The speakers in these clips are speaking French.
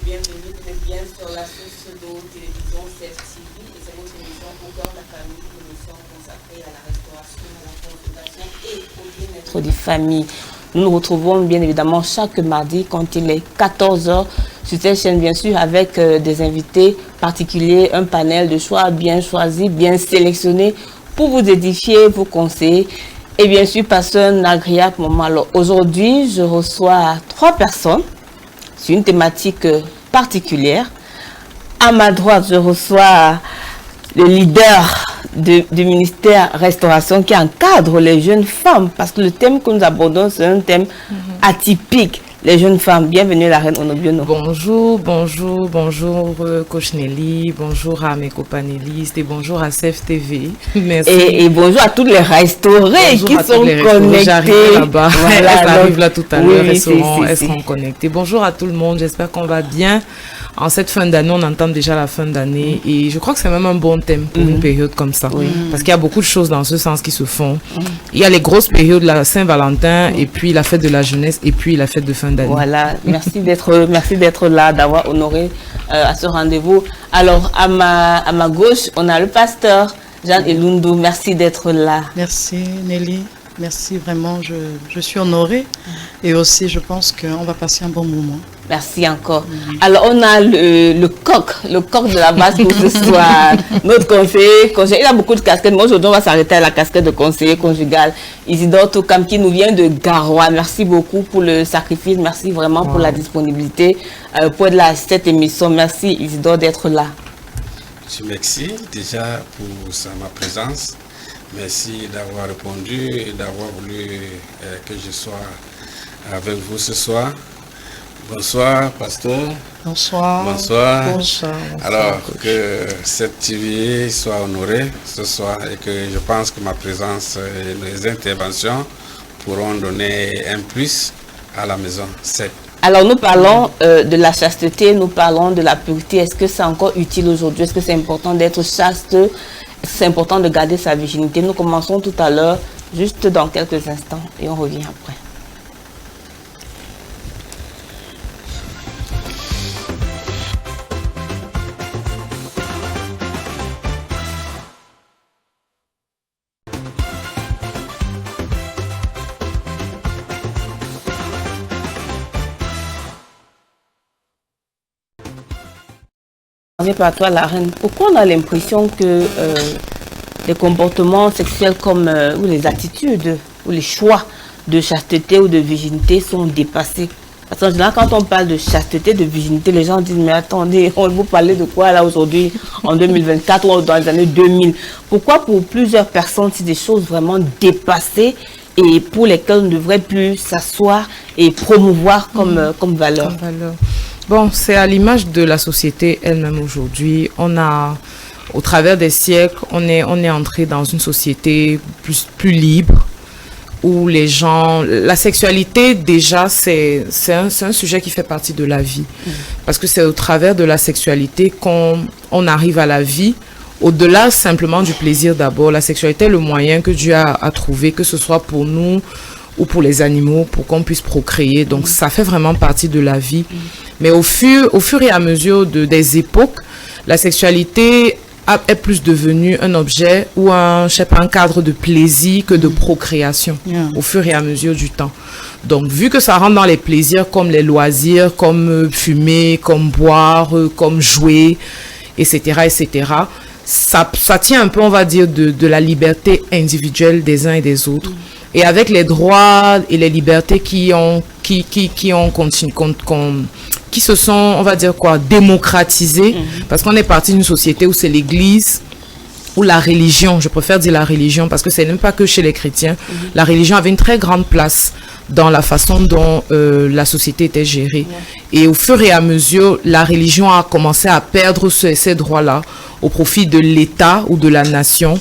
bienvenue. Vous êtes bien sur la source de télévision CFTV et c'est votre émission Au cœur de la famille, l'émission consacrée à la restauration, à la consultation et au bien-être des familles. Nous nous retrouvons bien évidemment chaque mardi quand il est 14 h sur cette chaîne, bien sûr, avec des invités particuliers, un panel de choix bien choisi, bien sélectionné pour vous édifier, vous conseiller et bien sûr passer un agréable moment. Alors aujourd'hui, je reçois 3 personnes sur une thématique particulière. À ma droite, je reçois le leader du ministère Restauration qui encadre les jeunes femmes, parce que le thème que nous abordons, c'est un thème atypique. Les jeunes femmes, bienvenue à la Reine Onobiono. Bonjour, Coach Nelly, bonjour à mes copanélistes et bonjour à CFTV. Merci. Et bonjour à tous les restaurés qui sont connectés. J'arrive là-bas, voilà, elles arrivent là tout à l'heure, elles seront connectées. Bonjour à tout le monde, j'espère qu'on va bien. En cette fin d'année, on entend déjà la fin d'année et je crois que c'est même un bon thème pour une période comme ça. Parce qu'il y a beaucoup de choses dans ce sens qui se font. Il y a les grosses périodes, la Saint-Valentin et puis la fête de la jeunesse et puis la fête de fin d'année. Voilà, merci d'être là, d'avoir honoré à ce rendez-vous. Alors, à ma gauche, on a le pasteur Jeanne Elundu. Merci d'être là. Merci Nelly. Merci vraiment, je suis honorée et aussi je pense qu'on va passer un bon moment. Merci encore. Alors on a le coq de la base pour ce soir, notre conseiller, il a beaucoup de casquettes. Moi aujourd'hui on va s'arrêter à la casquette de conseiller conjugal. Isidore Tokam qui nous vient de Garoua. Merci beaucoup pour le sacrifice, merci vraiment pour la disponibilité, pour être là à cette émission. Merci Isidore d'être là. Merci déjà pour ma présence. Merci d'avoir répondu et d'avoir voulu que je sois avec vous ce soir. Bonsoir, pasteur. Bonsoir. Bonsoir. Bonsoir. Alors, que cette TV soit honorée ce soir et que je pense que ma présence et mes interventions pourront donner un plus à la maison 7. Alors, nous parlons de la chasteté, nous parlons de la pureté. Est-ce que c'est encore utile aujourd'hui? Est-ce que c'est important d'être chaste? C'est important de garder sa virginité. Nous commençons tout à l'heure, juste dans quelques instants, et on revient après. Par toi, la reine, pourquoi on a l'impression que les comportements sexuels comme ou les attitudes ou les choix de chasteté ou de virginité sont dépassés? Parce qu'en général, quand on parle de chasteté, de virginité, les gens disent mais attendez, on vous parler de quoi là aujourd'hui en 2024 ou dans les années 2000? Pourquoi pour plusieurs personnes c'est des choses vraiment dépassées et pour lesquelles on ne devrait plus s'asseoir et promouvoir comme valeur? Bon, c'est à l'image de la société elle-même aujourd'hui. On a, au travers des siècles, on est entré dans une société plus libre, où les gens... La sexualité, déjà, c'est un sujet qui fait partie de la vie. Parce que c'est au travers de la sexualité qu'on arrive à la vie. Au-delà simplement du plaisir d'abord, la sexualité est le moyen que Dieu a trouvé, que ce soit pour nous ou pour les animaux, pour qu'on puisse procréer. Donc, ça fait vraiment partie de la vie. Mais au fur et à mesure des époques, la sexualité est plus devenue un objet ou un cadre de plaisir que de procréation au fur et à mesure du temps. Donc, vu que ça rentre dans les plaisirs comme les loisirs, comme fumer, comme boire, comme jouer, etc., ça tient un peu, on va dire, de la liberté individuelle des uns et des autres. Et avec les droits et les libertés qui se sont, on va dire quoi, démocratisées, parce qu'on est parti d'une société où c'est l'église, ou la religion, je préfère dire la religion, parce que c'est même pas que chez les chrétiens, la religion avait une très grande place dans la façon dont la société était gérée. Et au fur et à mesure, la religion a commencé à perdre ces droits-là au profit de l'État ou de la nation.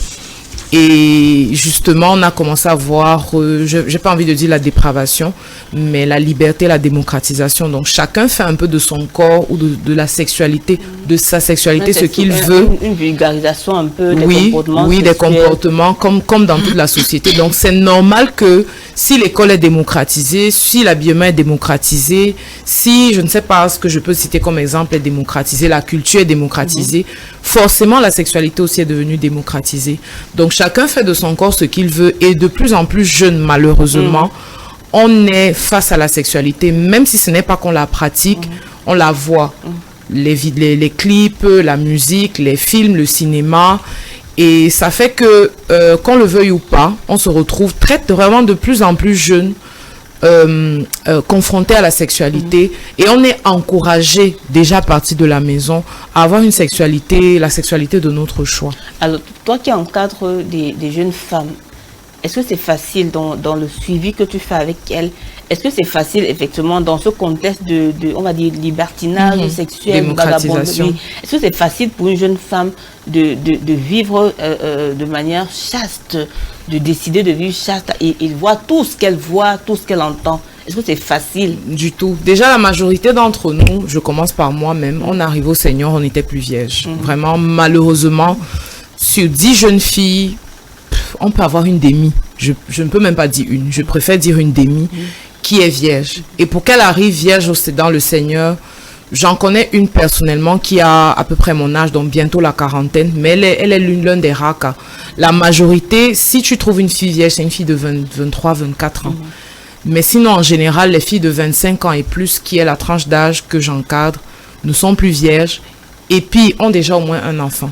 Et justement, on a commencé à voir, j'ai pas envie de dire la dépravation, mais la liberté, la démocratisation. Donc, chacun fait un peu de son corps ou de la sexualité, de sa sexualité, ce qu'il veut. Une vulgarisation un peu des comportements Oui, sexuels. des comportements comme dans toute la société. Donc, c'est normal que si l'école est démocratisée, si l'habillement est démocratisé, si, je ne sais pas ce que je peux citer comme exemple, est démocratisé, la culture est démocratisée, forcément, la sexualité aussi est devenue démocratisée. Donc, chacun fait de son corps ce qu'il veut et de plus en plus jeune, malheureusement, on est face à la sexualité, même si ce n'est pas qu'on la pratique, on la voit. Les clips, la musique, les films, le cinéma. Et ça fait que, qu'on le veuille ou pas, on se retrouve vraiment de plus en plus jeune, confronté à la sexualité. Et on est encouragé, déjà à partir de la maison, à avoir une sexualité, la sexualité de notre choix. Alors, toi qui encadres des jeunes femmes, est-ce que c'est facile dans le suivi que tu fais avec elles? Est-ce que c'est facile, effectivement, dans ce contexte de on va dire, libertinage sexuel, démocratisation? Est-ce que c'est facile pour une jeune femme de vivre de manière chaste, de décider de vivre chaste et voir tout ce qu'elle voit, tout ce qu'elle entend? Est-ce que c'est facile? Du tout. Déjà, la majorité d'entre nous, je commence par moi-même, on arrive au Seigneur, on n'était plus vierge. Vraiment, malheureusement, sur 10 jeunes filles, on peut avoir une demi. Je ne peux même pas dire une. Je préfère dire une demi qui est vierge. Et pour qu'elle arrive vierge dans le Seigneur, j'en connais une personnellement qui a à peu près mon âge, donc bientôt la quarantaine, mais elle est l'un des rares cas. La majorité, si tu trouves une fille vierge, c'est une fille de 23, 24 ans. Mais sinon, en général, les filles de 25 ans et plus, qui est la tranche d'âge que j'encadre, ne sont plus vierges et puis ont déjà au moins un enfant.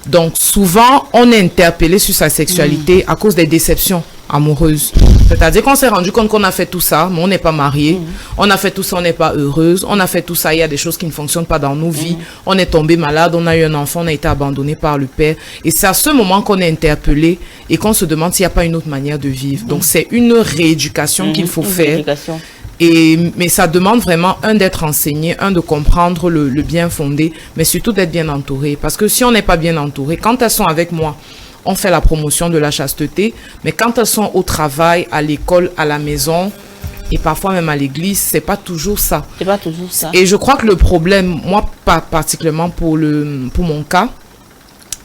Donc, souvent, on est interpellé sur sa sexualité à cause des déceptions amoureuses. C'est-à-dire qu'on s'est rendu compte qu'on a fait tout ça, mais on n'est pas marié. On a fait tout ça, on n'est pas heureuse. On a fait tout ça, il y a des choses qui ne fonctionnent pas dans nos vies. On est tombé malade, on a eu un enfant, on a été abandonné par le père. Et c'est à ce moment qu'on est interpellé et qu'on se demande s'il n'y a pas une autre manière de vivre. Donc, c'est une rééducation qu'il faut faire. Mais ça demande vraiment, d'être enseigné, de comprendre le bien fondé, mais surtout d'être bien entouré. Parce que si on n'est pas bien entouré, quand elles sont avec moi, on fait la promotion de la chasteté, mais quand elles sont au travail, à l'école, à la maison, et parfois même à l'église, c'est pas toujours ça. C'est pas toujours ça. Et je crois que le problème, moi, pas particulièrement pour mon cas,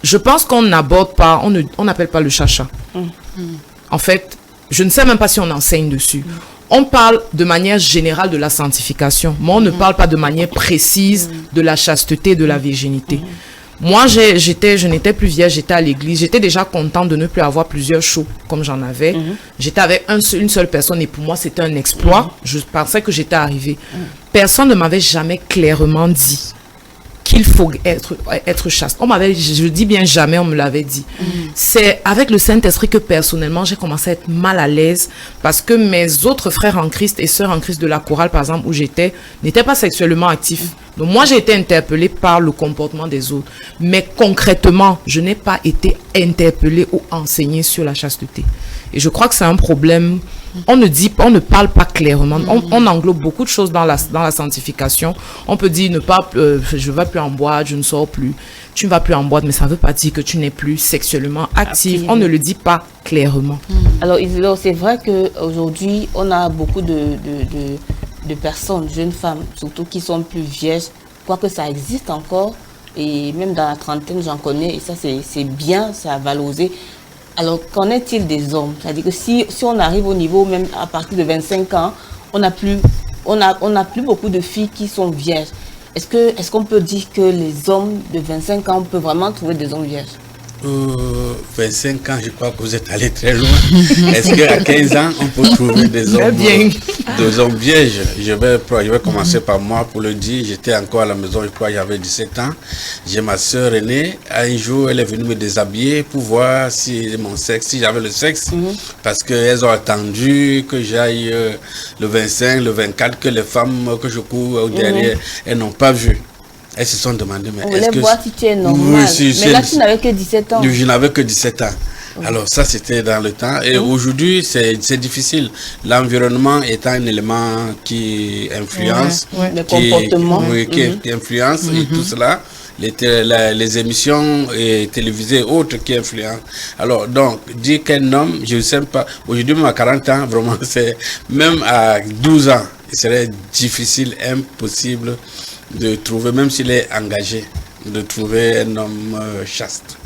je pense qu'on n'aborde pas, on n'appelle pas le chacha. En fait, je ne sais même pas si on enseigne dessus. On parle de manière générale de la sanctification, mais on ne parle pas de manière précise de la chasteté, de la virginité. Moi, je n'étais plus vierge, j'étais à l'église, j'étais déjà contente de ne plus avoir plusieurs shows comme j'en avais. J'étais avec une seule personne et pour moi, c'était un exploit. Je pensais que j'étais arrivée. Personne ne m'avait jamais clairement dit qu'il faut être chaste. Je dis bien jamais, on me l'avait dit. C'est avec le Saint-Esprit que personnellement, j'ai commencé à être mal à l'aise parce que mes autres frères en Christ et sœurs en Christ de la chorale, par exemple, où j'étais, n'étaient pas sexuellement actifs. Donc moi, j'ai été interpellée par le comportement des autres. Mais concrètement, je n'ai pas été interpellée ou enseignée sur la chasteté. Et je crois que c'est un problème. On ne parle pas clairement. On englobe beaucoup de choses dans la sanctification. On peut dire je ne vais plus en boîte, je ne sors plus. Tu ne vas plus en boîte, mais ça ne veut pas dire que tu n'es plus sexuellement active. On ne le dit pas clairement. Alors, Isidore, c'est vrai qu'aujourd'hui, on a beaucoup de personnes, jeunes femmes, surtout qui sont plus vierges, quoique ça existe encore. Et même dans la trentaine, j'en connais. Et ça, c'est bien, c'est à valoriser. Alors, qu'en est-il des hommes? C'est-à-dire que si on arrive au niveau, même à partir de 25 ans, on n'a plus beaucoup de filles qui sont vierges. Est-ce qu'on peut dire que les hommes de 25 ans, on peut vraiment trouver des hommes vierges? 25 ans, je crois que vous êtes allé très loin. Est-ce qu'à 15 ans, on peut trouver des hommes vierges? Je vais commencer par moi pour le dire. J'étais encore à la maison, je crois que j'avais 17 ans. J'ai ma soeur aînée. Un jour, elle est venue me déshabiller pour voir si j'avais le sexe. Parce qu'elles ont attendu que j'aille le 25, le 24, que les femmes que je cours derrière, elles n'ont pas vu. Elles se sont demandées, mais est-ce que... voir si tu es normal. Mais là, tu n'avais que 17 ans. Je n'avais que 17 ans. Alors ça, c'était dans le temps. Et aujourd'hui, c'est difficile. L'environnement étant un élément qui influence, le comportement. Qui influence et tout cela. les émissions télévisées autres qui influencent. Alors, donc, dire qu'un homme, je ne sais pas, aujourd'hui même à 40 ans, vraiment, c'est même à 12 ans, il serait difficile, impossible de trouver, même s'il est engagé, de trouver un homme chaste.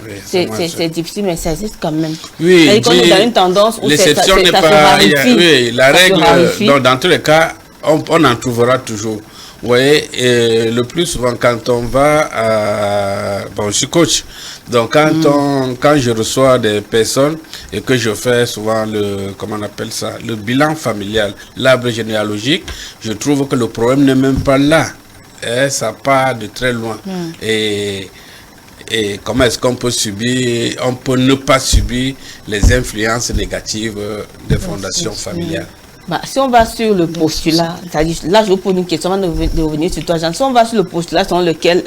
Oui, c'est difficile, mais ça existe quand même. Oui, on est dans une tendance où l'exception n'est pas... Oui, la règle, dans tous les cas, on en trouvera toujours. Vous voyez, et le plus souvent quand on va à... Bon, je suis coach. Donc quand je reçois des personnes et que je fais souvent comment on appelle ça, le bilan familial, l'arbre généalogique, je trouve que le problème n'est même pas là. Ça part de très loin. Et comment est-ce qu'on peut subir, on peut ne pas subir les influences négatives des fondations familiales. Bah, si on va sur le postulat, là je vous pose une question avant de revenir sur toi, Jean. Si on va sur le postulat selon lequel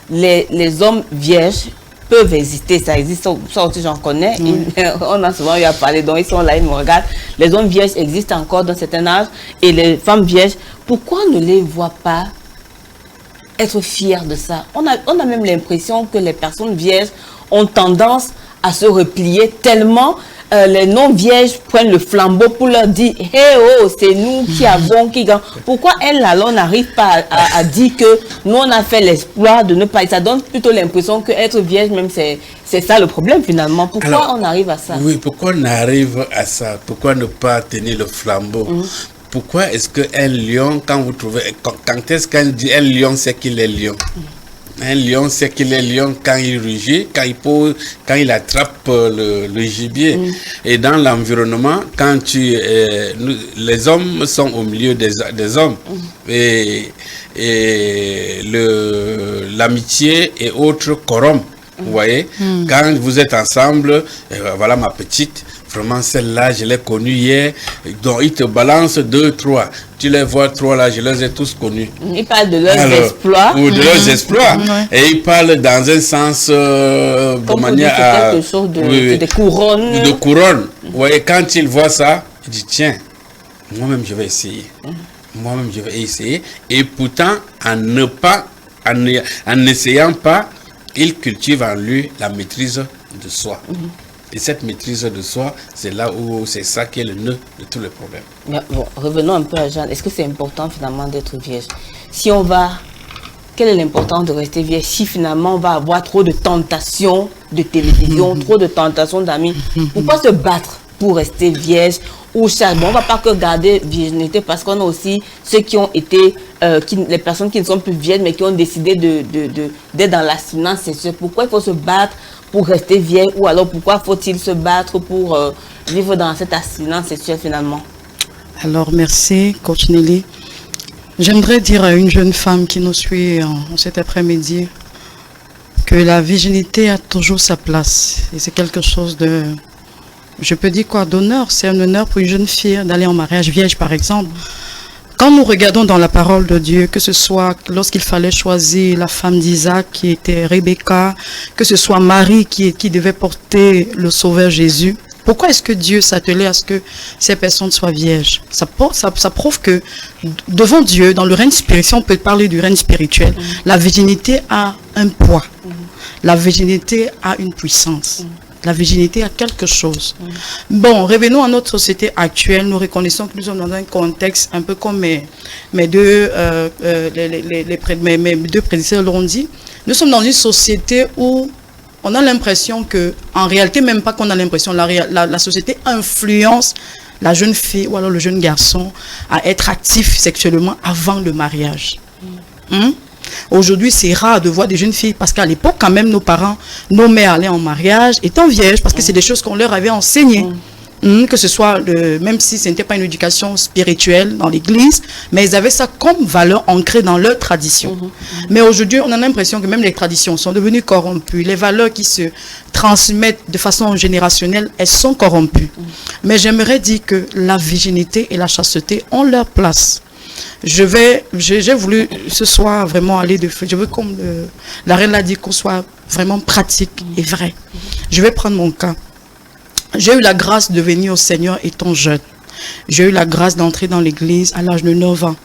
les hommes vierges peuvent exister, ça existe, ça aussi j'en connais, on a souvent eu à parler, donc ils sont là, ils me regardent. Les hommes vierges existent encore dans un certain âge et les femmes vierges, pourquoi on ne les voit pas être fiers de ça? On a même l'impression que les personnes vierges ont tendance à se replier tellement les non-vierges prennent le flambeau pour leur dire « Hey oh, c'est nous qui avons, qui gagnons ». Pourquoi elles, alors, n'arrivent pas à dire que nous, on a fait l'espoir de ne pas... Ça donne plutôt l'impression qu'être vierge, même, c'est ça le problème, finalement. Pourquoi alors, on arrive à ça? Oui, pourquoi on arrive à ça? Pourquoi ne pas tenir le flambeau? Pourquoi est-ce qu'un lion, quand vous trouvez... Quand est-ce qu'un dit un lion, c'est qu'il est lion? Un lion, c'est qu'il est lion quand il rugit, quand il attrape le gibier. Et dans l'environnement, quand les hommes sont au milieu des hommes. Et l'amitié et autres corrompent. Vous voyez, quand vous êtes ensemble, voilà ma petite, vraiment celle-là, je l'ai connue hier, donc ils te balancent 2, 3. Tu les vois 3 là, je les ai tous connus. Ils parlent de leurs exploits. Ou de leurs exploits. Et ils parlent dans un sens de manière à... quelque chose de couronne. De couronne. Vous voyez, quand ils voient ça, ils disent tiens, moi-même je vais essayer. Moi-même je vais essayer. Et pourtant, en n'essayant pas, il cultive en lui la maîtrise de soi. Et cette maîtrise de soi, c'est là où c'est ça qui est le nœud de tous les problèmes. Mais bon, revenons un peu à Jeanne. Est-ce que c'est important finalement d'être vierge? Si on va... Quelle est l'importance de rester vierge si finalement on va avoir trop de tentations de télévision, trop de tentations d'amis? Pourquoi se battre pour rester vierge? Ou ça, bon, on ne va pas que garder virginité parce qu'on a aussi ceux qui ont été, les personnes qui ne sont plus vierges mais qui ont décidé d'être dans l'abstinence sexuelle. Pourquoi il faut se battre pour rester vierge ou alors pourquoi faut-il se battre pour vivre dans cette abstinence sexuelle finalement? Alors merci Coach Nelly. J'aimerais dire à une jeune femme qui nous suit en cet après-midi que la virginité a toujours sa place et c'est quelque chose de... Je peux dire quoi d'honneur, c'est un honneur pour une jeune fille d'aller en mariage vierge par exemple. Quand nous regardons dans la parole de Dieu, que ce soit lorsqu'il fallait choisir la femme d'Isaac qui était Rebecca, que ce soit Marie qui devait porter le Sauveur Jésus, pourquoi est-ce que Dieu s'attelait à ce que ces personnes soient vierges? Ça prouve que devant Dieu, dans le règne spirituel, on peut parler du règne spirituel, la virginité a un poids, la virginité a une puissance. La virginité a quelque chose. Bon, revenons à notre société actuelle. Nous reconnaissons que nous sommes dans un contexte un peu comme mes deux prédécesseurs l'ont dit. Nous sommes dans une société où on a l'impression que, en réalité, même pas qu'on a l'impression, la société influence la jeune fille ou alors le jeune garçon à être actif sexuellement avant le mariage. Aujourd'hui, c'est rare de voir des jeunes filles parce qu'à l'époque, quand même, nos parents, nos mères allaient en mariage étant vierges parce que c'est des choses qu'on leur avait enseignées. Que ce soit, même si ce n'était pas une éducation spirituelle dans l'église, mais ils avaient ça comme valeur ancrée dans leur tradition. Mais aujourd'hui, on a l'impression que même les traditions sont devenues corrompues. Les valeurs qui se transmettent de façon générationnelle, elles sont corrompues. Mais j'aimerais dire que la virginité et la chasteté ont leur place. J'ai voulu ce soir vraiment aller de feu. Je veux, comme la reine l'a dit, qu'on soit vraiment pratique et vrai. Je vais prendre mon cas. J'ai eu la grâce de venir au Seigneur étant jeune. J'ai eu la grâce d'entrer dans l'église à l'âge de 9 ans.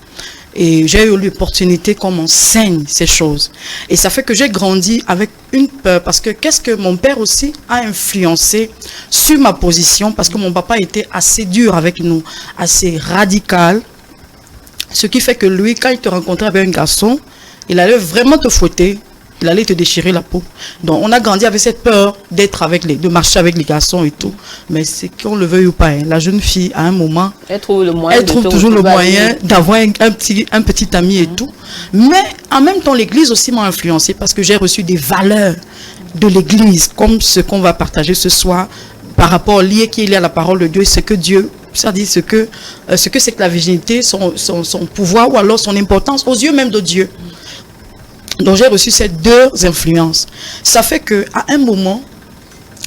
Et j'ai eu l'opportunité qu'on m'enseigne ces choses. Et ça fait que j'ai grandi avec une peur, parce que qu'est-ce que mon père aussi a influencé sur ma position, parce que mon papa était assez dur avec nous, assez radical. Ce qui fait que lui, quand il te rencontrait avec un garçon, il allait vraiment te fouetter. Il allait te déchirer la peau. Donc, on a grandi avec cette peur de marcher avec les garçons et tout. Mais c'est qu'on le veuille ou pas. La jeune fille, à un moment, elle trouve toujours le moyen d'avoir un petit ami et tout. Mais en même temps, l'église aussi m'a influencé parce que j'ai reçu des valeurs de l'église, comme ce qu'on va partager ce soir, par rapport lié à la parole de Dieu, ce que Dieu, ça dit ce que c'est que la virginité, son pouvoir ou alors son importance aux yeux même de Dieu. Donc j'ai reçu ces deux influences. Ça fait que à un moment,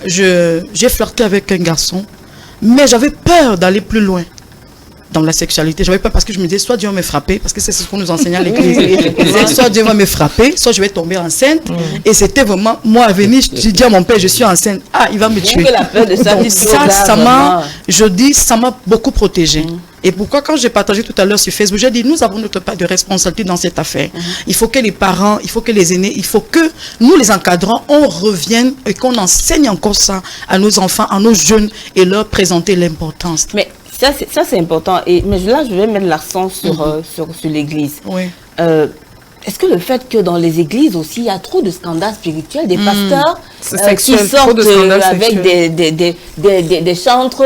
j'ai flirté avec un garçon, mais j'avais peur d'aller plus loin dans la sexualité. J'avais peur parce que je me disais, soit Dieu va me frapper, parce que c'est ce qu'on nous enseignait à l'église. Soit Dieu va me frapper, soit je vais tomber enceinte. Et c'était vraiment, moi à venir, je dis à mon père, je suis enceinte. Ah, il va me tuer. La peur de ça, donc, ça m'a beaucoup protégée. Et pourquoi, quand j'ai partagé tout à l'heure sur Facebook, j'ai dit, nous avons notre part de responsabilité dans cette affaire. Il faut que les parents, il faut que les aînés, il faut que nous, les encadrants, on revienne et qu'on enseigne encore ça à nos enfants, à nos jeunes, et leur présenter l'importance. Mais ça, c'est important. Mais là, je vais mettre l'accent sur l'église. Oui. Est-ce que le fait que dans les églises aussi, il y a trop de scandales spirituels, des pasteurs qui sortent avec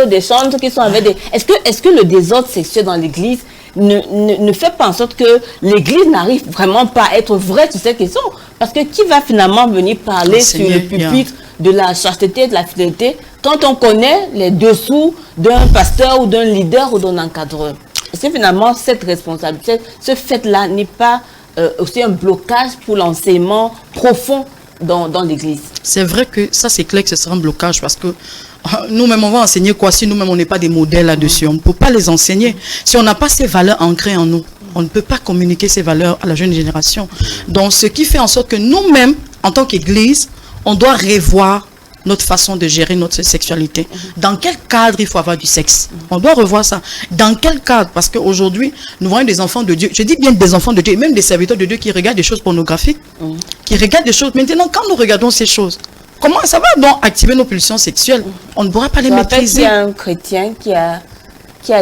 des chantres qui sont avec des... Est-ce que le désordre sexuel dans l'église ne fait pas en sorte que l'église n'arrive vraiment pas à être vraie sur cette question? Parce que qui va finalement venir parler sur le pupitre de la chasteté, de la fidélité, quand on connaît les dessous d'un pasteur ou d'un leader ou d'un encadreur? Est-ce que finalement cette responsabilité, ce fait-là n'est pas aussi un blocage pour l'enseignement profond dans l'église? C'est vrai que ça, c'est clair que ce sera un blocage parce que nous-mêmes, on va enseigner quoi si nous-mêmes, on n'est pas des modèles là-dessus? On ne peut pas les enseigner. Si on n'a pas ces valeurs ancrées en nous, on ne peut pas communiquer ces valeurs à la jeune génération. Donc, ce qui fait en sorte que nous-mêmes, en tant qu'église, on doit revoir notre façon de gérer notre sexualité. Dans quel cadre il faut avoir du sexe? On doit revoir ça. Dans quel cadre? Parce qu'aujourd'hui, nous voyons des enfants de Dieu. Je dis bien des enfants de Dieu, même des serviteurs de Dieu qui regardent des choses pornographiques, qui regardent des choses. Maintenant, quand nous regardons ces choses, comment ça va donc activer nos pulsions sexuelles? On ne pourra pas les maîtriser. Il y a un chrétien qui a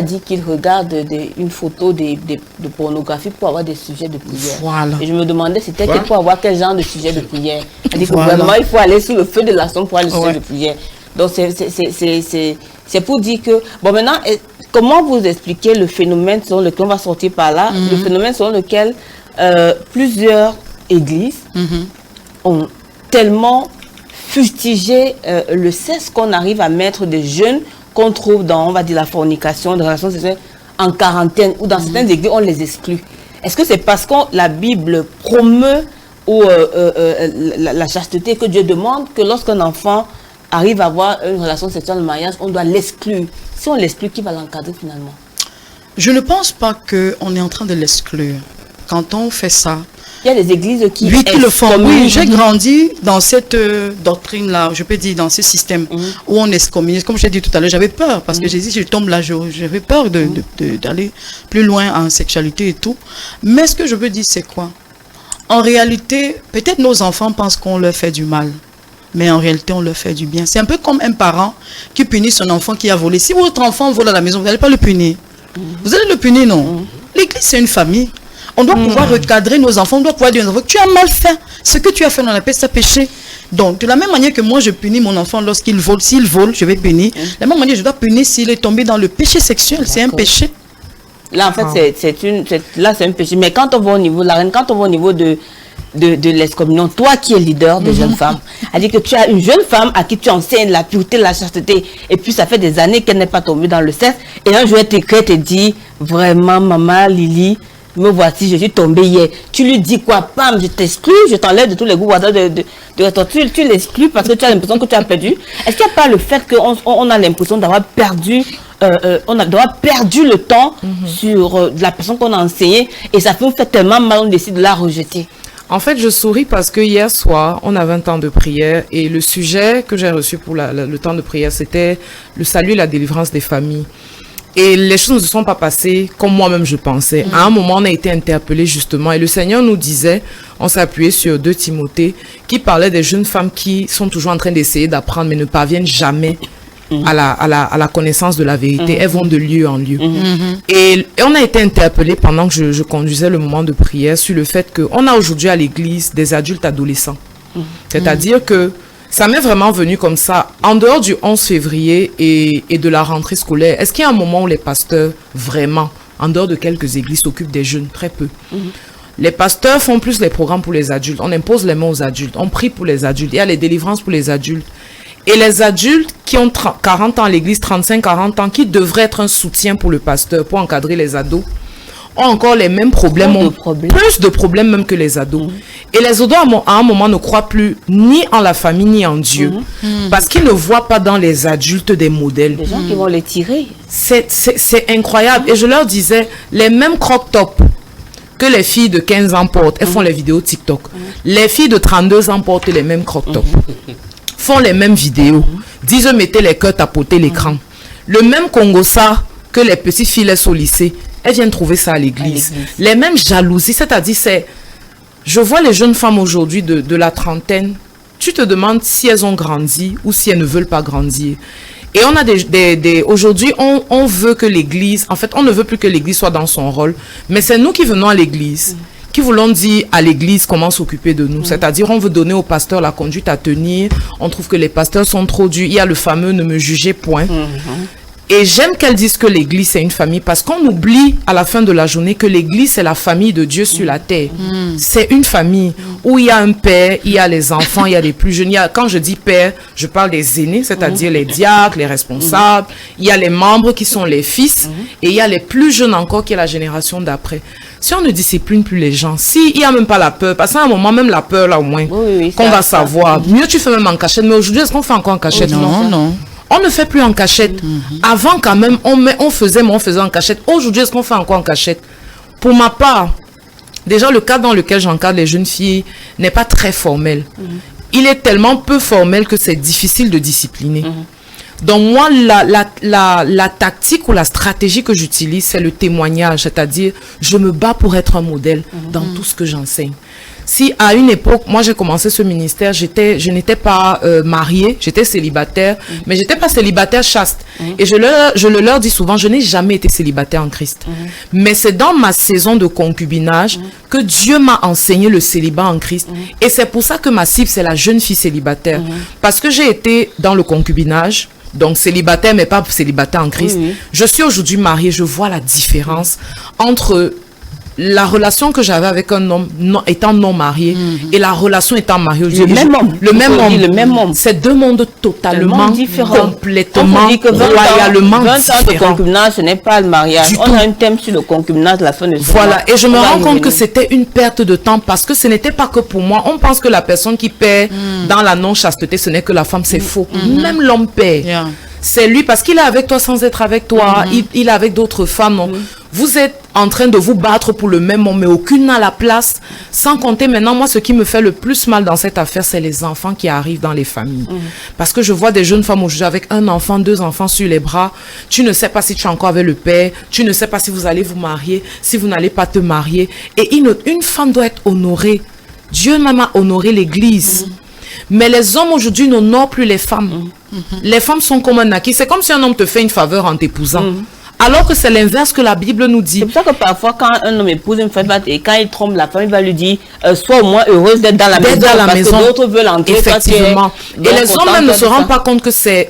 dit qu'il regarde une photo de pornographie pour avoir des sujets de prière. Voilà. Et je me demandais c'était pour avoir quel genre de sujet de prière. Elle dit que vraiment il faut aller sous le feu de la sonde pour aller sur le sujet de prière. Donc c'est pour dire que... Bon maintenant, comment vous expliquez le phénomène selon lequel on va sortir par là, le phénomène selon lequel plusieurs églises ont tellement fustigé le sexe qu'on arrive à mettre des jeunes qu'on trouve dans, on va dire, la fornication, des relations sexuelles en quarantaine, ou dans certaines églises, on les exclut. Est-ce que c'est parce que la Bible promeut la chasteté que Dieu demande que lorsqu'un enfant arrive à avoir une relation sexuelle en mariage, on doit l'exclure? Si on l'exclut, qui va l'encadrer finalement? Je ne pense pas qu'on est en train de l'exclure. Quand on fait ça, il y a des églises qui le font. Oui, j'ai grandi dans cette doctrine-là, je peux dire, dans ce système où on excommunie. Comme j'ai dit tout à l'heure, j'avais peur parce que j'ai dit, si je tombe là, j'avais peur d'aller plus loin en sexualité et tout. Mais ce que je veux dire, c'est quoi? En réalité, peut-être nos enfants pensent qu'on leur fait du mal. Mais en réalité, on leur fait du bien. C'est un peu comme un parent qui punit son enfant qui a volé. Si votre enfant vole à la maison, vous n'allez pas le punir. Vous allez le punir, non? L'église, c'est une famille. On doit pouvoir recadrer nos enfants, on doit pouvoir dire aux enfants, tu as mal fait. Ce que tu as fait dans la paix, c'est péché. Donc, de la même manière que moi, je punis mon enfant lorsqu'il vole, s'il vole, je vais punir. De la même manière, je dois punir s'il est tombé dans le péché sexuel. C'est un péché. Là, en fait, c'est un péché. Mais quand on va au niveau, la reine, quand on va au niveau de l'excommunion, toi qui es leader de jeunes femmes, elle dit que tu as une jeune femme à qui tu enseignes la pureté, la chasteté, et puis ça fait des années qu'elle n'est pas tombée dans le sexe, et un jour elle t'écrit, te dit, vraiment, maman, Lily, me voici, je suis tombée hier. Tu lui dis quoi? Pam, je t'exclus, je t'enlève de tous les groupes tu l'exclus parce que tu as l'impression que tu as perdu. Est-ce qu'il n'y a pas le fait qu'on a l'impression d'avoir perdu le temps sur la personne qu'on a enseignée et ça nous fait tellement mal, on décide de la rejeter? En fait, je souris parce que hier soir, on avait un temps de prière et le sujet que j'ai reçu pour le temps de prière, c'était le salut et la délivrance des familles. Et les choses ne se sont pas passées comme moi-même je pensais. À un moment, on a été interpellés justement et le Seigneur nous disait, on s'est appuyé sur 2 Timothée, qui parlait des jeunes femmes qui sont toujours en train d'essayer d'apprendre mais ne parviennent jamais à la connaissance de la vérité. Elles vont de lieu en lieu. Et on a été interpellés pendant que je conduisais le moment de prière sur le fait qu'on a aujourd'hui à l'église des adultes adolescents. C'est-à-dire que ça m'est vraiment venu comme ça. En dehors du 11 février et de la rentrée scolaire, est-ce qu'il y a un moment où les pasteurs, vraiment, en dehors de quelques églises, s'occupent des jeunes? Très peu. Les pasteurs font plus les programmes pour les adultes. On impose les mains aux adultes. On prie pour les adultes. Il y a les délivrances pour les adultes. Et les adultes qui ont 40 ans à l'église, 35-40 ans, qui devraient être un soutien pour le pasteur, pour encadrer les ados, ont encore les mêmes problèmes, plus de problèmes même que les ados. Et les ados, à un moment, ne croient plus ni en la famille, ni en Dieu. Parce qu'ils ne voient pas dans les adultes des modèles. Des gens qui vont les tirer. C'est incroyable. Et je leur disais, les mêmes crop-top que les filles de 15 ans portent, elles font les vidéos TikTok. Les filles de 32 ans portent les mêmes crop-top. Font les mêmes vidéos. Disent, mettez les cœurs, tapoter l'écran. Le même Congossa que les petites filles laissent au lycée, elles viennent trouver ça à l'église. Les mêmes jalousies, c'est-à-dire, je vois les jeunes femmes aujourd'hui de la trentaine, tu te demandes si elles ont grandi ou si elles ne veulent pas grandir. Et on a aujourd'hui, on veut que l'église, en fait, on ne veut plus que l'église soit dans son rôle, mais c'est nous qui venons à l'église, qui voulons dire à l'église comment s'occuper de nous. C'est-à-dire, on veut donner au pasteur la conduite à tenir, on trouve que les pasteurs sont trop durs, il y a le fameux « ne me jugez point ». Et j'aime qu'elle dise que l'église c'est une famille parce qu'on oublie à la fin de la journée que l'église c'est la famille de Dieu sur la terre. C'est une famille où il y a un père, il y a les enfants, il y a les plus jeunes. Quand je dis père, je parle des aînés, c'est-à-dire les diacres, les responsables. Il y a les membres qui sont les fils et il y a les plus jeunes encore qui est la génération d'après. Si on ne discipline plus les gens, s'il n'y a même pas la peur, parce qu'à un moment même la peur là au moins, qu'on va savoir. Mieux tu fais même en cachette, mais aujourd'hui est-ce qu'on fait encore en cachette? Non. On ne fait plus en cachette. Avant, quand même, on faisait en cachette. Aujourd'hui, est-ce qu'on fait encore en cachette? Pour ma part, déjà, le cadre dans lequel j'encadre les jeunes filles n'est pas très formel. Il est tellement peu formel que c'est difficile de discipliner. Donc, moi, la tactique ou la stratégie que j'utilise, c'est le témoignage. C'est-à-dire, je me bats pour être un modèle dans tout ce que j'enseigne. Si à une époque, moi j'ai commencé ce ministère, je n'étais pas mariée, j'étais célibataire, mais j'étais pas célibataire chaste. Et je le leur dis souvent, je n'ai jamais été célibataire en Christ. Mais c'est dans ma saison de concubinage que Dieu m'a enseigné le célibat en Christ. Et c'est pour ça que ma cible, c'est la jeune fille célibataire. Parce que j'ai été dans le concubinage, donc célibataire, mais pas célibataire en Christ. Je suis aujourd'hui mariée, je vois la différence entre la relation que j'avais avec un homme étant non marié et la relation étant mariée aujourd'hui. Le même homme. C'est 2 mondes totalement différents. Complètement, royalement 20 ans de concubinage, ce n'est pas le mariage. On a un thème sur le concubinage, la fin de ce Voilà, et je me rends compte que c'était une perte de temps parce que ce n'était pas que pour moi. On pense que la personne qui perd dans la non-chasteté, ce n'est que la femme, c'est faux. Même l'homme perd. C'est lui parce qu'il est avec toi sans être avec toi. Il est avec d'autres femmes. Donc, vous êtes en train de vous battre pour le même homme, mais aucune n'a la place. Sans compter maintenant, moi, ce qui me fait le plus mal dans cette affaire, c'est les enfants qui arrivent dans les familles. Parce que je vois des jeunes femmes aujourd'hui avec 1 enfant, 2 enfants sur les bras. Tu ne sais pas si tu es encore avec le père. Tu ne sais pas si vous allez vous marier, si vous n'allez pas te marier. Et une femme doit être honorée. Dieu même a honoré l'église. Mais les hommes aujourd'hui n'honorent plus les femmes. Les femmes sont comme un acquis. C'est comme si un homme te fait une faveur en t'épousant. Alors que c'est l'inverse que la Bible nous dit. C'est pour ça que parfois, quand un homme épouse une femme et quand il trompe, la femme il va lui dire sois au moins heureuse d'être dans la maison. Parce que d'autres veulent entrer. Effectivement. Et les hommes même ne se rendent pas compte que c'est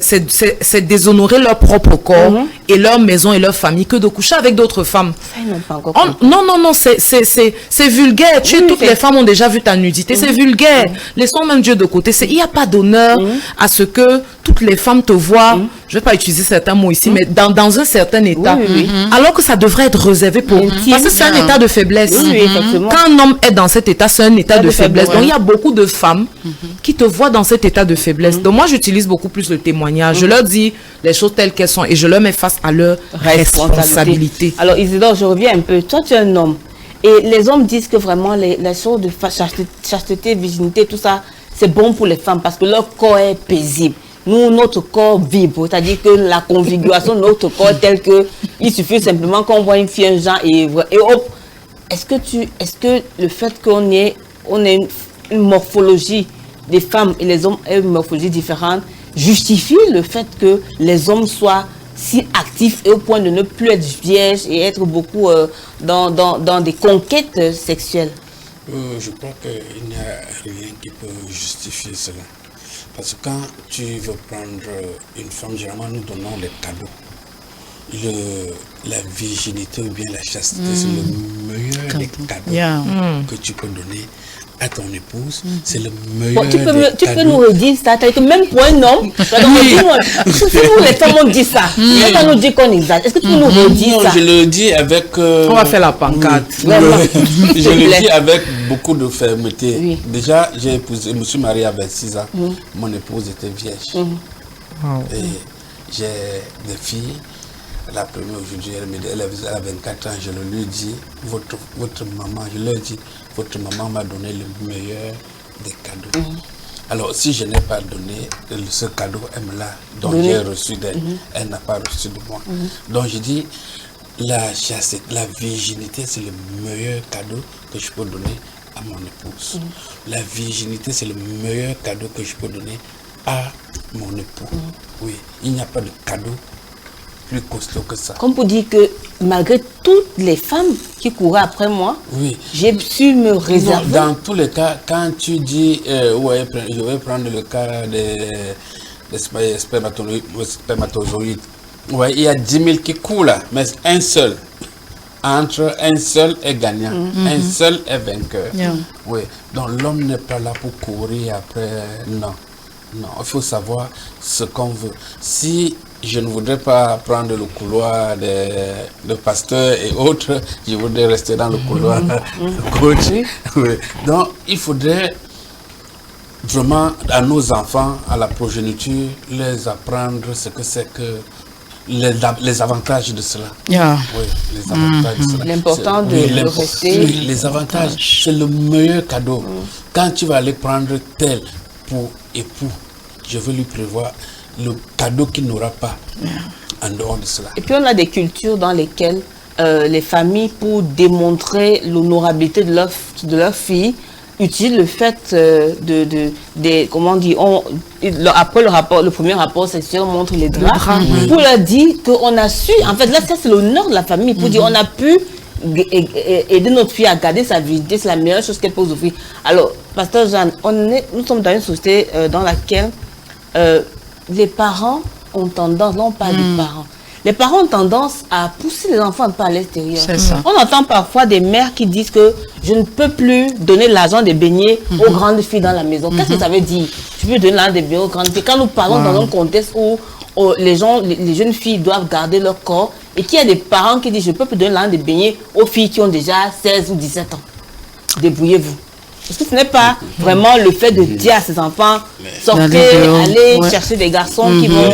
déshonorer leur propre corps et leur maison et leur famille que de coucher avec d'autres femmes. Ça, ils n'ont pas encore compris. Non, c'est vulgaire. Toutes les femmes ont déjà vu ta nudité. C'est vulgaire. Laissons même Dieu de côté. Il n'y a pas d'honneur à ce que toutes les femmes te voient. Je ne vais pas utiliser certains mots ici, mais dans un certain état. Alors que ça devrait être réservé pour... Parce que c'est un état de faiblesse. Quand un homme est dans cet état, c'est un état de faiblesse. Donc, il y a beaucoup de femmes qui te voient dans cet état de faiblesse. Donc, moi, j'utilise beaucoup plus le témoignage. Je leur dis les choses telles qu'elles sont et je leur mets face à leur responsabilité. Alors, Isidore, je reviens un peu. Toi, tu es un homme. Et les hommes disent que vraiment, les choses de chasteté, virginité, tout ça, c'est bon pour les femmes parce que leur corps est paisible. nous, notre corps vibre, c'est-à-dire que la configuration de notre corps est telle que il suffit simplement qu'on voit une fille, un genre, et hop. Est-ce que le fait qu'on ait une morphologie des femmes et les hommes aient une morphologie différente justifie le fait que les hommes soient si actifs et au point de ne plus être vierges et être beaucoup dans des conquêtes sexuelles? Je crois qu'il n'y a rien qui peut justifier cela. Parce que quand tu veux prendre une femme, généralement nous donnons les cadeaux. La virginité ou bien la chasteté, c'est le meilleur des cadeaux que tu peux donner à ton épouse. C'est le meilleur des cadeaux. Tu peux nous redire ça, que même pour un homme, si nous les femmes on dit ça, les femmes nous disent qu'on exagère. Est-ce que tu peux nous redire ça? Je le dis avec... on va faire la pancarte. Je le dis avec beaucoup de fermeté. Oui. Déjà, je me suis marié à 26 ans. Mon épouse était vierge. Et j'ai des filles. La première aujourd'hui, elle a 24 ans, je le lui dis, votre maman, je leur dis, votre maman m'a donné le meilleur des cadeaux. Alors, si je n'ai pas donné ce cadeau, elle me l'a, donc j'ai reçu d'elle, elle n'a pas reçu de moi. Donc je dis, la virginité, c'est le meilleur cadeau que je peux donner à mon épouse. La virginité, c'est le meilleur cadeau que je peux donner à mon époux. Oui, il n'y a pas de cadeau plus costaud que ça. Comme pour dire que malgré toutes les femmes qui couraient après moi, j'ai su me réserver. Non, dans tous les cas, quand tu dis, ouais, je vais prendre le cas des spermatozoïdes, ouais, il y a 10 000 qui courent là, mais un seul. Entre un seul est gagnant, un seul est vainqueur. Oui, donc l'homme n'est pas là pour courir après, non. Non, il faut savoir ce qu'on veut. Si je ne voudrais pas prendre le couloir de pasteur et autres, je voudrais rester dans le couloir de coach. Oui. Donc, il faudrait vraiment à nos enfants, à la progéniture, les apprendre ce que c'est que les avantages de cela. Oui, les avantages de cela. L'important de rester. Les avantages, c'est le meilleur cadeau. Quand tu vas aller prendre tel pour époux, je veux lui prévoir le cadeau qu'il n'aura pas en dehors de cela. Et puis on a des cultures dans lesquelles les familles, pour démontrer l'honorabilité de leur fille, utilisent le fait comment dire, après le premier rapport sexuel, on montre les draps, pour leur dire qu'on a su, en fait là ça c'est l'honneur de la famille, pour dire on a pu aider notre fille à garder sa virginité, c'est la meilleure chose qu'elle peut offrir. Alors, Pasteur Jeanne, nous sommes dans une société dans laquelle les parents ont tendance, là on parle des parents, les parents ont tendance à pousser les enfants un peu à l'extérieur. On entend parfois des mères qui disent que je ne peux plus donner l'argent des beignets aux grandes filles dans la maison. Qu'est-ce que ça veut dire? Je peux donner l'argent des beignets aux grandes filles. Quand nous parlons dans un contexte où les jeunes filles doivent garder leur corps, et qu'il y a des parents qui disent je peux plus donner l'argent des beignets aux filles qui ont déjà 16 ou 17 ans. Débrouillez-vous. Parce que ce n'est pas vraiment le fait de dire à ses enfants sortez, allez chercher des garçons qui vont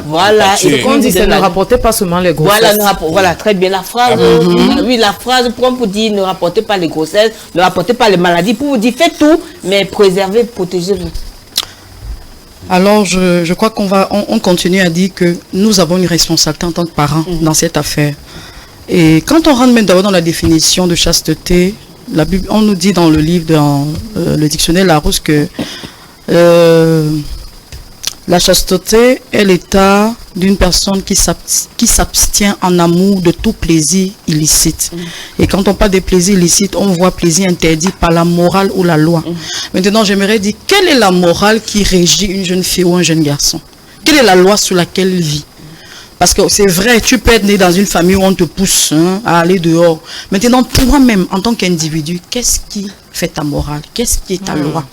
voilà, et qu'on dit ne rapportez pas seulement les grossesses. Voilà, très bien la phrase. Oui, la phrase pour dire ne rapportez pas les grossesses, ne rapportez pas les maladies, pour vous dire faites tout, mais préservez, protégez-vous. Alors, je crois on continue à dire que nous avons une responsabilité en tant que parents dans cette affaire. Et quand on rentre même d'abord dans la définition de chasteté, la Bible, on nous dit dans le livre, dans le dictionnaire Larousse, que la chasteté est l'état d'une personne qui s'abstient en amour de tout plaisir illicite. Et quand on parle de plaisir illicite, on voit plaisir interdit par la morale ou la loi. Maintenant, j'aimerais dire, quelle est la morale qui régit une jeune fille ou un jeune garçon? Quelle est la loi sur laquelle elle vit? Parce que c'est vrai, tu peux être né dans une famille où on te pousse à aller dehors. Maintenant, toi-même, en tant qu'individu, qu'est-ce qui fait ta morale? Qu'est-ce qui est ta loi?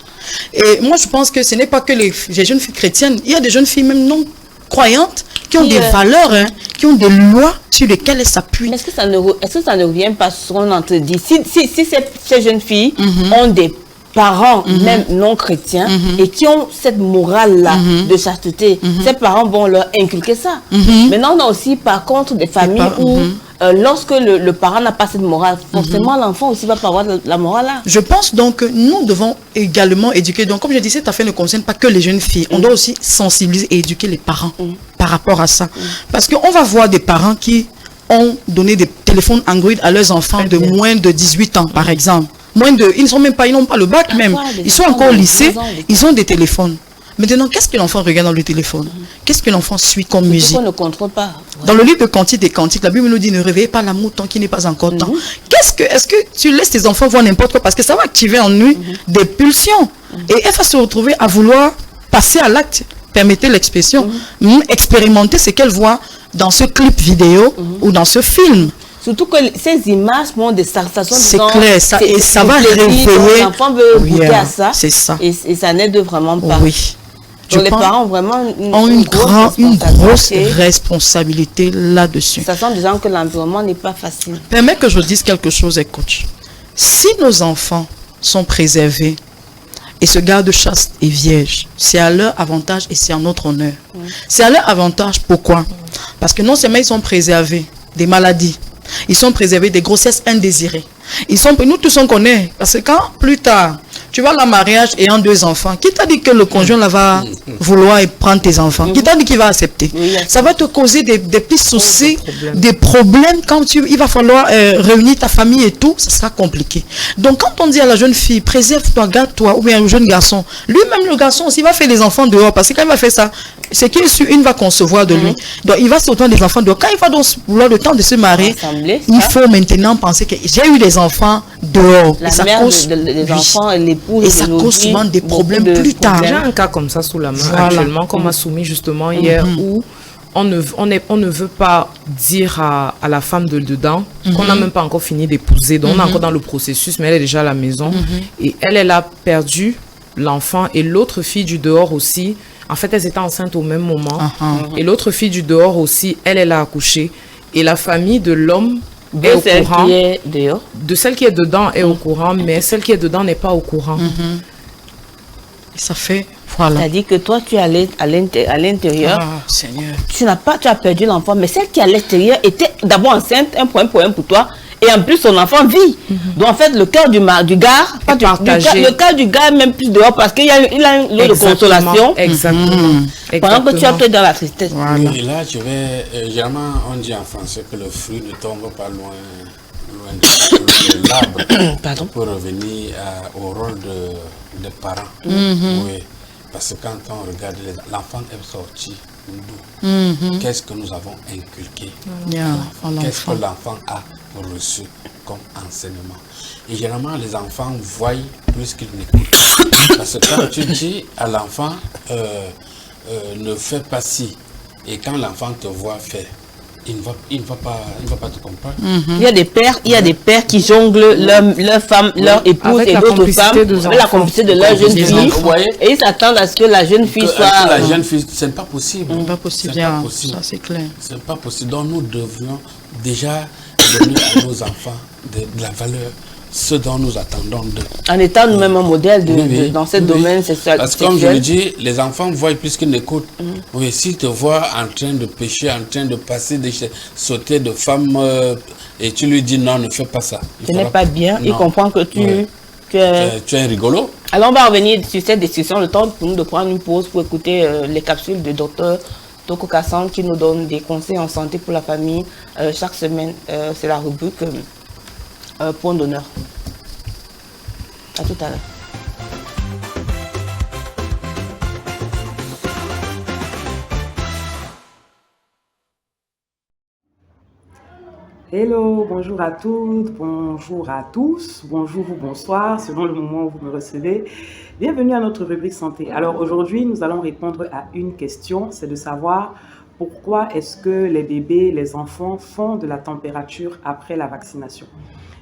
Et moi, je pense que ce n'est pas que les jeunes filles chrétiennes. Il y a des jeunes filles même non croyantes qui ont des valeurs, qui ont des lois sur lesquelles elles s'appuient. Est-ce que ça ne revient pas sur ce qu'on entend dire? Si ces jeunes filles ont des parents, même non chrétiens, et qui ont cette morale-là de chasteté, ces parents vont leur inculquer ça. Maintenant, on a aussi, par contre, des familles où, lorsque le parent n'a pas cette morale, forcément, l'enfant aussi va pas avoir la morale-là. Je pense donc que nous devons également éduquer. Donc, comme je disais, cette affaire ne concerne pas que les jeunes filles. On doit aussi sensibiliser et éduquer les parents par rapport à ça. Parce qu'on va voir des parents qui ont donné des téléphones Android à leurs enfants de moins de 18 ans, par exemple. Ils n'ont pas le bac même. Ils sont encore au lycée, ils ont des téléphones. Maintenant, qu'est-ce que l'enfant regarde dans le téléphone? Qu'est-ce que l'enfant suit comme musique? On ne contrôle pas. Ouais. Dans le livre de Cantiques des Cantiques, la Bible nous dit ne réveillez pas l'amour tant qu'il n'est pas encore temps. Est-ce que tu laisses tes enfants voir n'importe quoi? Parce que ça va activer en lui des pulsions. Et elle va se retrouver à vouloir passer à l'acte, permettez l'expression, expérimenter ce qu'elle voit dans ce clip vidéo ou dans ce film. Surtout que ces images montrent des sensations. C'est clair, ça, et ça va réveiller. L'enfant veut goûter à ça. C'est ça. Et ça n'aide vraiment pas. Oui. Donc les parents ont vraiment une grosse responsabilité là-dessus. Sachant déjà que l'environnement n'est pas facile. Permets que je dise quelque chose, coach. Si nos enfants sont préservés et se gardent chastes et vierges, c'est à leur avantage et c'est à notre honneur. C'est à leur avantage, pourquoi? Parce que non seulement ils sont préservés des maladies, ils sont préservés des grossesses indésirées. Nous tous on connaît, parce que quand plus tard, tu vas à la mariage ayant 2 enfants, qui t'a dit que le conjoint là va vouloir prendre tes enfants? Qui t'a dit qu'il va accepter? Ça va te causer des petits soucis, des problèmes quand il va falloir réunir ta famille et tout, ça sera compliqué. Donc quand on dit à la jeune fille, préserve-toi, garde-toi, ou bien au jeune garçon, lui-même le garçon aussi va faire les enfants dehors, parce que quand il va faire ça, c'est qu'il va concevoir de lui. Donc il va se retrouver des enfants dehors. Quand il va donc vouloir le temps de se marier, il faut maintenant penser que j'ai eu des enfants dehors. La mère des enfants, l'épouse, et ça cause souvent des problèmes plus tard. J'ai un cas comme ça sous la main actuellement qu'on m'a soumis justement hier où on ne veut pas dire à la femme de dedans qu'on n'a même pas encore fini d'épouser. Donc on est encore dans le processus, mais elle est déjà à la maison. Et elle a perdu l'enfant et l'autre fille du dehors aussi. En fait, elles étaient enceintes au même moment. Et l'autre fille du dehors aussi, elle a accouché. Et la famille de l'homme est au courant. Qui est dehors. De celle qui est dedans est au courant, mais celle qui est dedans n'est pas au courant. Ça fait, voilà. C'est-à-dire que toi, tu es à l'intérieur. Ah, Seigneur. Tu as perdu l'enfant, mais celle qui est à l'extérieur était d'abord enceinte, un problème pour toi. Et en plus, son enfant vit. Donc, en fait, le cœur du gars, le cœur du gars est même plus dehors parce qu'il a une lot de consolation. Exactement. Pendant que tu es peut-être dans la tristesse. Voilà. Et là, généralement, on dit en français que le fruit ne tombe pas loin de l'arbre. Pour revenir au rôle de parents. Oui. Parce que quand on regarde, l'enfant est sorti d'où? Qu'est-ce que nous avons inculqué? Qu'est-ce que l'enfant a reçu comme enseignement? Et généralement, les enfants voient plus qu'ils n'écoutent. Parce que quand tu dis à l'enfant, ne fais pas ci, et quand l'enfant te voit faire, il ne va pas te comprendre. Il y a des pères qui jonglent leur femme, leur épouse et d'autres femmes avec la complicité de leur jeune fille. Et ils s'attendent à ce que la jeune fille soit... La jeune fille, ce n'est pas possible. C'est pas possible. Ça, c'est clair. Ce n'est pas possible. Donc nous devrions déjà donner à nos enfants de la valeur, ce dont nous attendons d'eux. En étant nous-mêmes un modèle dans ce domaine sexuel. Parce que comme je le dis, les enfants voient plus qu'ils n'écoutent. Oui, s'ils te voient en train de pécher, en train de passer, sauter de femmes, et tu lui dis non, ne fais pas ça. Ce n'est pas bien, il comprend que tu es un rigolo. Alors on va revenir sur cette discussion, le temps pour nous de prendre une pause pour écouter les capsules de Dr Toko Kassan qui nous donne des conseils en santé pour la famille chaque semaine. C'est la rubrique point d'honneur. À tout à l'heure. Hello, bonjour à toutes, bonjour à tous, bonjour ou bonsoir, selon le moment où vous me recevez. Bienvenue à notre rubrique santé. Alors aujourd'hui, nous allons répondre à une question, c'est de savoir pourquoi est-ce que les bébés, les enfants font de la température après la vaccination.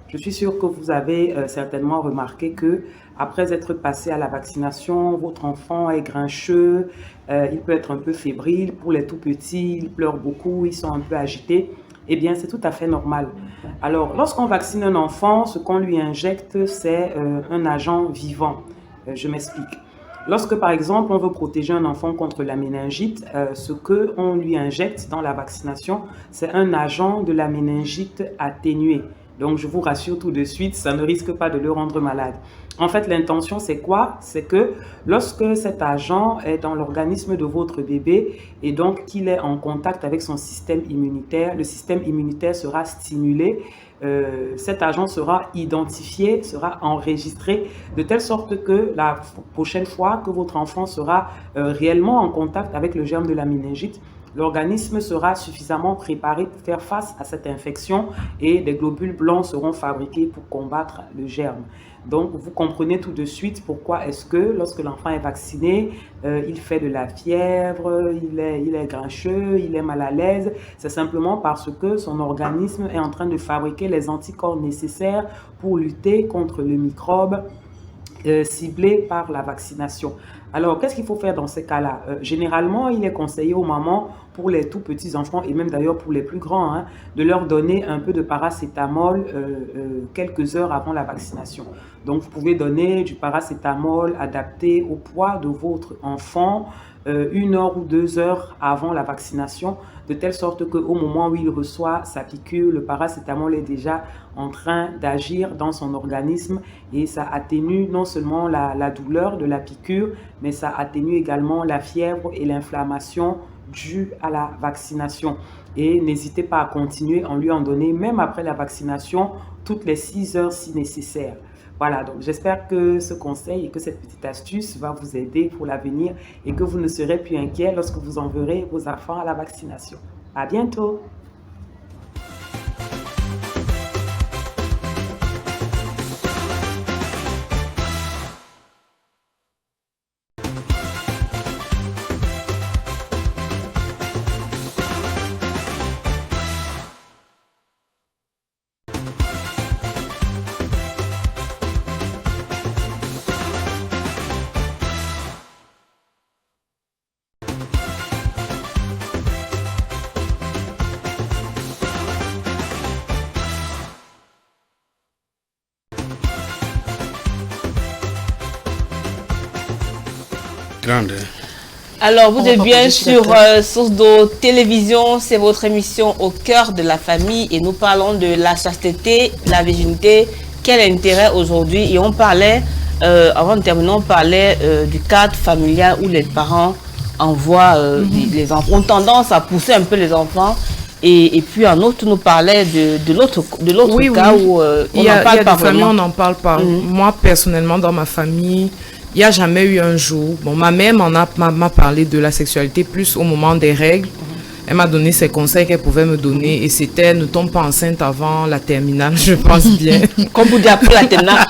Je suis sûre que vous avez certainement remarqué que après être passé à la vaccination, votre enfant est grincheux, il peut être un peu fébrile. Pour les tout petits, ils pleurent beaucoup, ils sont un peu agités. Eh bien, c'est tout à fait normal. Alors, lorsqu'on vaccine un enfant, ce qu'on lui injecte, c'est un agent vivant. Je m'explique. Lorsque, par exemple, on veut protéger un enfant contre la méningite, ce qu'on lui injecte dans la vaccination, c'est un agent de la méningite atténué. Donc, je vous rassure tout de suite, ça ne risque pas de le rendre malade. En fait, l'intention, c'est quoi? C'est que lorsque cet agent est dans l'organisme de votre bébé et donc qu'il est en contact avec son système immunitaire, le système immunitaire sera stimulé, cet agent sera identifié, sera enregistré, de telle sorte que la prochaine fois que votre enfant sera réellement en contact avec le germe de la méningite, l'organisme sera suffisamment préparé pour faire face à cette infection et des globules blancs seront fabriqués pour combattre le germe. Donc, vous comprenez tout de suite pourquoi est-ce que lorsque l'enfant est vacciné, il fait de la fièvre, il est grincheux, il est mal à l'aise. C'est simplement parce que son organisme est en train de fabriquer les anticorps nécessaires pour lutter contre le microbe ciblé par la vaccination. Alors, qu'est-ce qu'il faut faire dans ces cas-là? Généralement, il est conseillé aux mamans, pour les tout petits enfants et même d'ailleurs pour les plus grands, de leur donner un peu de paracétamol quelques heures avant la vaccination. Donc, vous pouvez donner du paracétamol adapté au poids de votre enfant 1 heure ou 2 heures avant la vaccination, de telle sorte qu'au moment où il reçoit sa piqûre, le paracétamol est déjà en train d'agir dans son organisme et ça atténue non seulement la douleur de la piqûre, mais ça atténue également la fièvre et l'inflammation due à la vaccination. Et n'hésitez pas à continuer à lui en donner, même après la vaccination, toutes les 6 heures si nécessaire. Voilà, donc j'espère que ce conseil et que cette petite astuce va vous aider pour l'avenir et que vous ne serez plus inquiet lorsque vous enverrez vos enfants à la vaccination. À bientôt! Grande. Alors, vous êtes bien sur Source d'eau télévision, c'est votre émission au cœur de la famille et nous parlons de la chasteté, la virginité, quel intérêt aujourd'hui. Et on parlait, avant de terminer, on parlait du cadre familial où les parents envoient les enfants, ont tendance à pousser un peu les enfants. Et puis un autre nous parlait de l'autre cas où on n'en parle pas vraiment. On n'en parle pas. Moi, personnellement, dans ma famille, il n'y a jamais eu un jour. Bon, ma mère m'a parlé de la sexualité plus au moment des règles. Elle m'a donné ses conseils qu'elle pouvait me donner et c'était ne tombe pas enceinte avant la terminale, je pense bien. Comme vous dites après la terminale,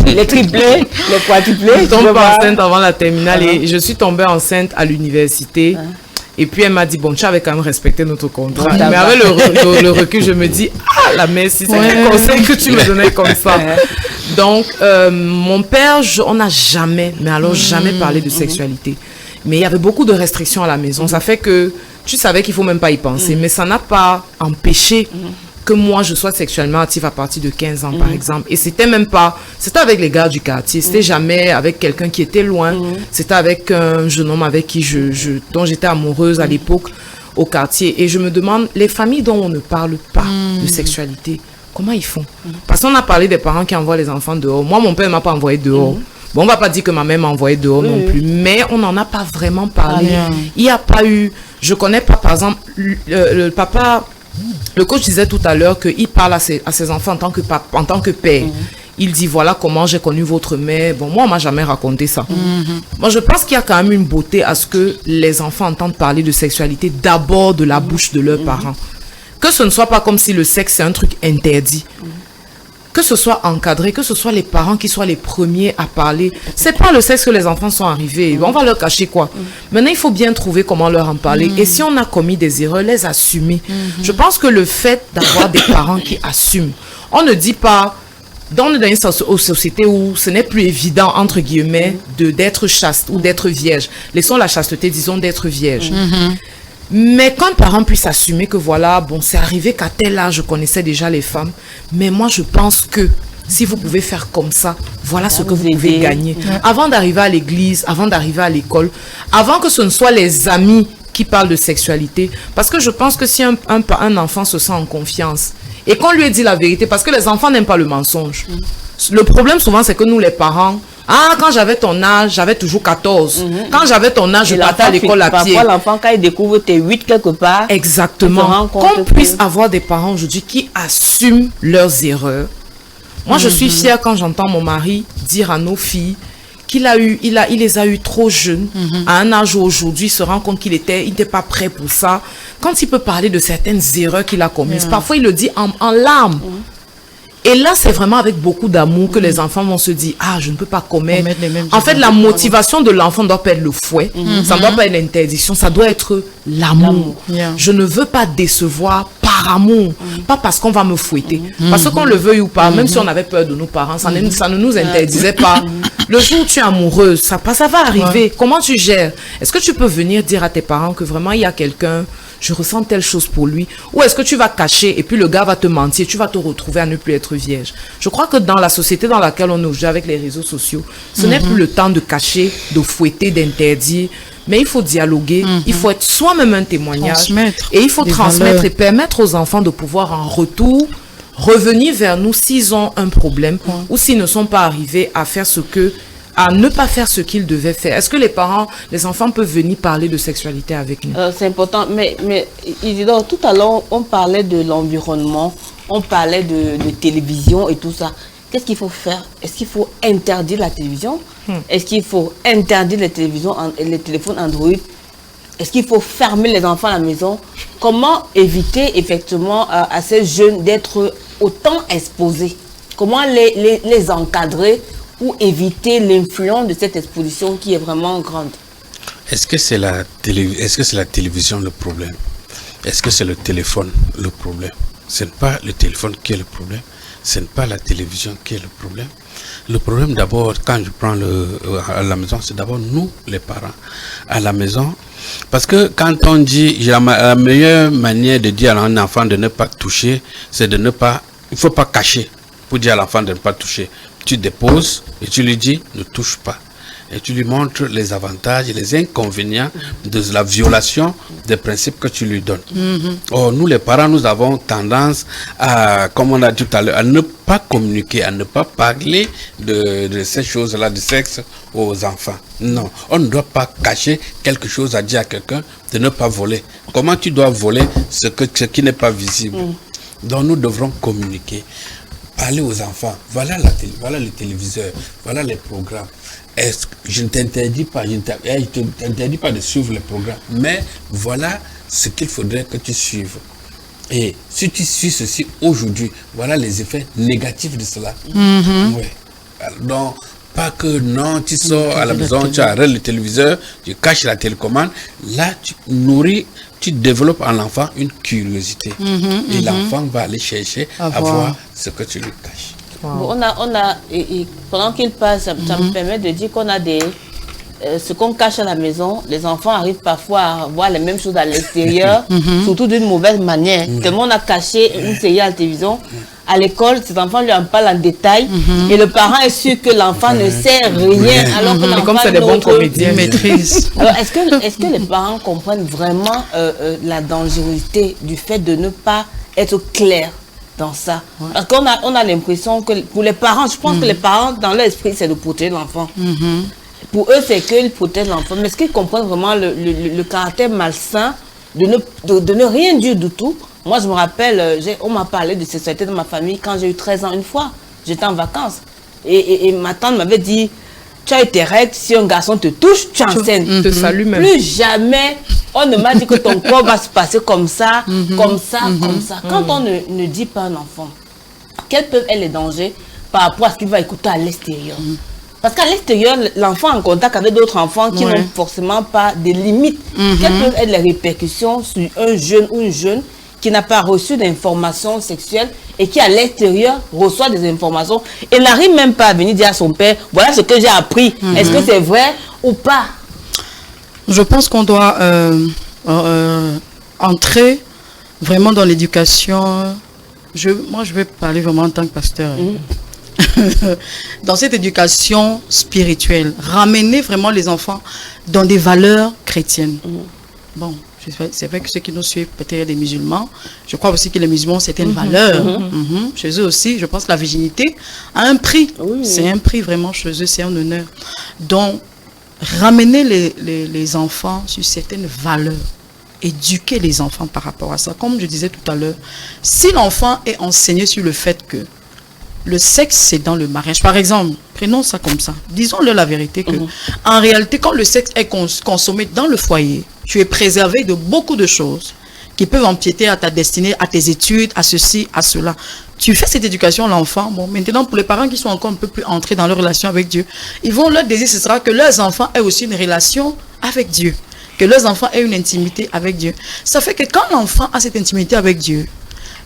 les triplés, les quadruplés. Ne tombe pas enceinte avant la terminale et je suis tombée enceinte à l'université. Et puis elle m'a dit, bon, tu avais quand même respecté notre contrat. Mais avec le recul, je me dis, ah, la merci, c'est quel conseil que tu me donnais comme ça. Donc, mon père, on n'a jamais, mais alors jamais parlé de sexualité. Mais il y avait beaucoup de restrictions à la maison. Ça fait que tu savais qu'il ne faut même pas y penser. Mais ça n'a pas empêché que moi, je sois sexuellement active à partir de 15 ans, par exemple. Et c'était même pas... C'était avec les gars du quartier. C'était jamais avec quelqu'un qui était loin. C'était avec un jeune homme avec qui dont j'étais amoureuse à l'époque au quartier. Et je me demande, les familles dont on ne parle pas de sexualité, comment ils font? Parce qu'on a parlé des parents qui envoient les enfants dehors. Moi, mon père ne m'a pas envoyé dehors. Bon, on ne va pas dire que ma mère m'a envoyé dehors non plus, mais on n'en a pas vraiment parlé. Il n'y a pas eu... Je connais pas, par exemple, le papa... Le coach disait tout à l'heure qu'il parle à ses enfants en tant que père. Il dit, voilà comment j'ai connu votre mère. Bon, moi, on ne m'a jamais raconté ça. Moi, je pense qu'il y a quand même une beauté à ce que les enfants entendent parler de sexualité d'abord de la bouche de leurs parents. Que ce ne soit pas comme si le sexe, c'est un truc interdit. Que ce soit encadré, que ce soit les parents qui soient les premiers à parler. C'est pas le sexe que les enfants sont arrivés. On va leur cacher quoi. Maintenant, il faut bien trouver comment leur en parler. Et si on a commis des erreurs, les assumer. Je pense que le fait d'avoir des parents qui assument, on ne dit pas, dans une société où ce n'est plus évident, entre guillemets, d'être chaste ou d'être vierge. Laissons la chasteté, disons, d'être vierge. Mais qu'un parent puisse assumer que voilà, bon, c'est arrivé qu'à tel âge, je connaissais déjà les femmes, mais moi, je pense que si vous pouvez faire comme ça, voilà ce que vous pouvez gagner. Avant d'arriver à l'église, avant d'arriver à l'école, avant que ce ne soit les amis qui parlent de sexualité, parce que je pense que si un enfant se sent en confiance et qu'on lui dit la vérité, parce que les enfants n'aiment pas le mensonge. Le problème souvent, c'est que nous, les parents, quand j'avais ton âge, j'avais toujours 14. Quand j'avais ton âge, je partais à l'école à pied. Parfois, l'enfant, quand il découvre tes 8 quelque part, exactement. Qu'on puisse avoir des parents aujourd'hui qui assument leurs erreurs. Moi, je suis fière quand j'entends mon mari dire à nos filles qu'il il les a eu trop jeunes, à un âge où aujourd'hui il se rend compte qu'il n'était pas prêt pour ça. Quand il peut parler de certaines erreurs qu'il a commises, parfois il le dit en larmes. Et là, c'est vraiment avec beaucoup d'amour que les enfants vont se dire, je ne peux pas commettre. En fait, la motivation de l'enfant ne doit pas être le fouet, ça ne doit pas être l'interdiction, ça doit être l'amour. Je ne veux pas décevoir par amour, pas parce qu'on va me fouetter. Parce qu'on le veuille ou pas, même si on avait peur de nos parents, ça ne nous interdisait pas. Le jour où tu es amoureuse, ça va arriver. Comment tu gères? Est-ce que tu peux venir dire à tes parents que vraiment il y a quelqu'un, je ressens telle chose pour lui? Ou est-ce que tu vas cacher et puis le gars va te mentir, tu vas te retrouver à ne plus être vierge? Je crois que dans la société dans laquelle on est aujourd'hui avec les réseaux sociaux, ce n'est plus le temps de cacher, de fouetter, d'interdire, mais il faut dialoguer, il faut être soi-même un témoignage et il faut transmettre et permettre aux enfants de pouvoir en retour revenir vers nous s'ils ont un problème ou s'ils ne sont pas arrivés à ne pas faire ce qu'ils devaient faire. Est-ce que les enfants peuvent venir parler de sexualité avec nous? C'est important, mais Isidore, tout à l'heure, on parlait de l'environnement, on parlait de télévision et tout ça. Qu'est-ce qu'il faut faire? Est-ce qu'il faut interdire la télévision? Est-ce qu'il faut interdire les téléphones Android? Est-ce qu'il faut fermer les enfants à la maison? Comment éviter effectivement à ces jeunes d'être autant exposés? Comment les encadrer ou éviter l'influence de cette exposition qui est vraiment grande? Est-ce que c'est la télévision le problème? Est-ce que c'est le téléphone le problème? Ce n'est pas le téléphone qui est le problème. Ce n'est pas la télévision qui est le problème. Le problème d'abord, quand je prends à la maison, c'est d'abord nous, les parents, à la maison. Parce que quand on dit, la meilleure manière de dire à un enfant de ne pas toucher, c'est de ne pas, il ne faut pas cacher pour dire à l'enfant de ne pas toucher. Tu déposes et tu lui dis, ne touche pas. Et tu lui montres les avantages et les inconvénients de la violation des principes que tu lui donnes. Or, nous les parents, nous avons tendance à, comme on a dit tout à l'heure, à ne pas communiquer, à ne pas parler de ces choses-là, du sexe aux enfants. Non, on ne doit pas cacher quelque chose à dire à quelqu'un, de ne pas voler. Comment tu dois voler ce qui n'est pas visible? Donc nous devrons communiquer, parler aux enfants. Voilà le téléviseur, voilà les programmes. Je ne t'interdis pas, je ne t'interdis pas de suivre les programmes, mais voilà ce qu'il faudrait que tu suives. Et si tu suis ceci aujourd'hui, voilà les effets négatifs de cela. Ouais. Donc, pas que non, tu sors à la maison, tu arrêtes le téléviseur, tu caches la télécommande. Là, tu développes en l'enfant une curiosité. Et l'enfant va aller chercher à voir ce que tu lui caches. Bon, pendant qu'il passe, ça me permet de dire qu'on a ce qu'on cache à la maison, les enfants arrivent parfois à voir les mêmes choses à l'extérieur, surtout d'une mauvaise manière. Tellement on a caché une série à la télévision, à l'école, ces enfants lui en parlent en détail, et le parent est sûr que l'enfant ne sait rien, alors que l'enfant comme c'est des bons comédiens, maîtrise. Alors, est-ce que les parents comprennent vraiment la dangerosité du fait de ne pas être clair dans ça? Parce qu'on a l'impression que pour les parents, je pense que les parents, dans leur esprit, c'est de protéger l'enfant. Pour eux, c'est qu'ils protègent l'enfant. Mais est-ce qu'ils comprennent vraiment le caractère malsain de ne rien dire du tout? Moi, je me rappelle, on m'a parlé de sexualité dans ma famille quand j'ai eu 13 ans une fois. J'étais en vacances. Et ma tante m'avait dit, tu as été règles, si un garçon te touche, tu es enceinte. Te salue même. Plus jamais, on ne m'a dit que ton corps va se passer comme ça, comme ça, comme ça. Quand on ne dit pas à un enfant, quels peuvent être les dangers par rapport à ce qu'il va écouter à l'extérieur? Parce qu'à l'extérieur, l'enfant est en contact avec d'autres enfants qui n'ont forcément pas de limites. Quelles peuvent être les répercussions sur un jeune ou une jeune qui n'a pas reçu d'informations sexuelles et qui à l'extérieur reçoit des informations et n'arrive même pas à venir dire à son père, voilà ce que j'ai appris, est-ce que c'est vrai ou pas? Je pense qu'on doit entrer vraiment dans l'éducation. Moi, je vais parler vraiment en tant que pasteur. Dans cette éducation spirituelle, ramener vraiment les enfants dans des valeurs chrétiennes. Bon, c'est vrai que ceux qui nous suivent, peut-être des musulmans, je crois aussi que les musulmans ont certaines valeurs. Chez eux aussi, je pense que la virginité a un prix. C'est un prix vraiment chez eux, c'est un honneur. Donc, ramener les enfants sur certaines valeurs, éduquer les enfants par rapport à ça. Comme je disais tout à l'heure, si l'enfant est enseigné sur le fait que le sexe, c'est dans le mariage. Par exemple, prenons ça comme ça. Disons-le la vérité que, en réalité, quand le sexe est consommé dans le foyer, tu es préservé de beaucoup de choses qui peuvent empiéter à ta destinée, à tes études, à ceci, à cela. Tu fais cette éducation à l'enfant. Bon, maintenant, pour les parents qui sont encore un peu plus entrés dans leur relation avec Dieu, leur désir, ce sera que leurs enfants aient aussi une relation avec Dieu. Que leurs enfants aient une intimité avec Dieu. Ça fait que quand l'enfant a cette intimité avec Dieu,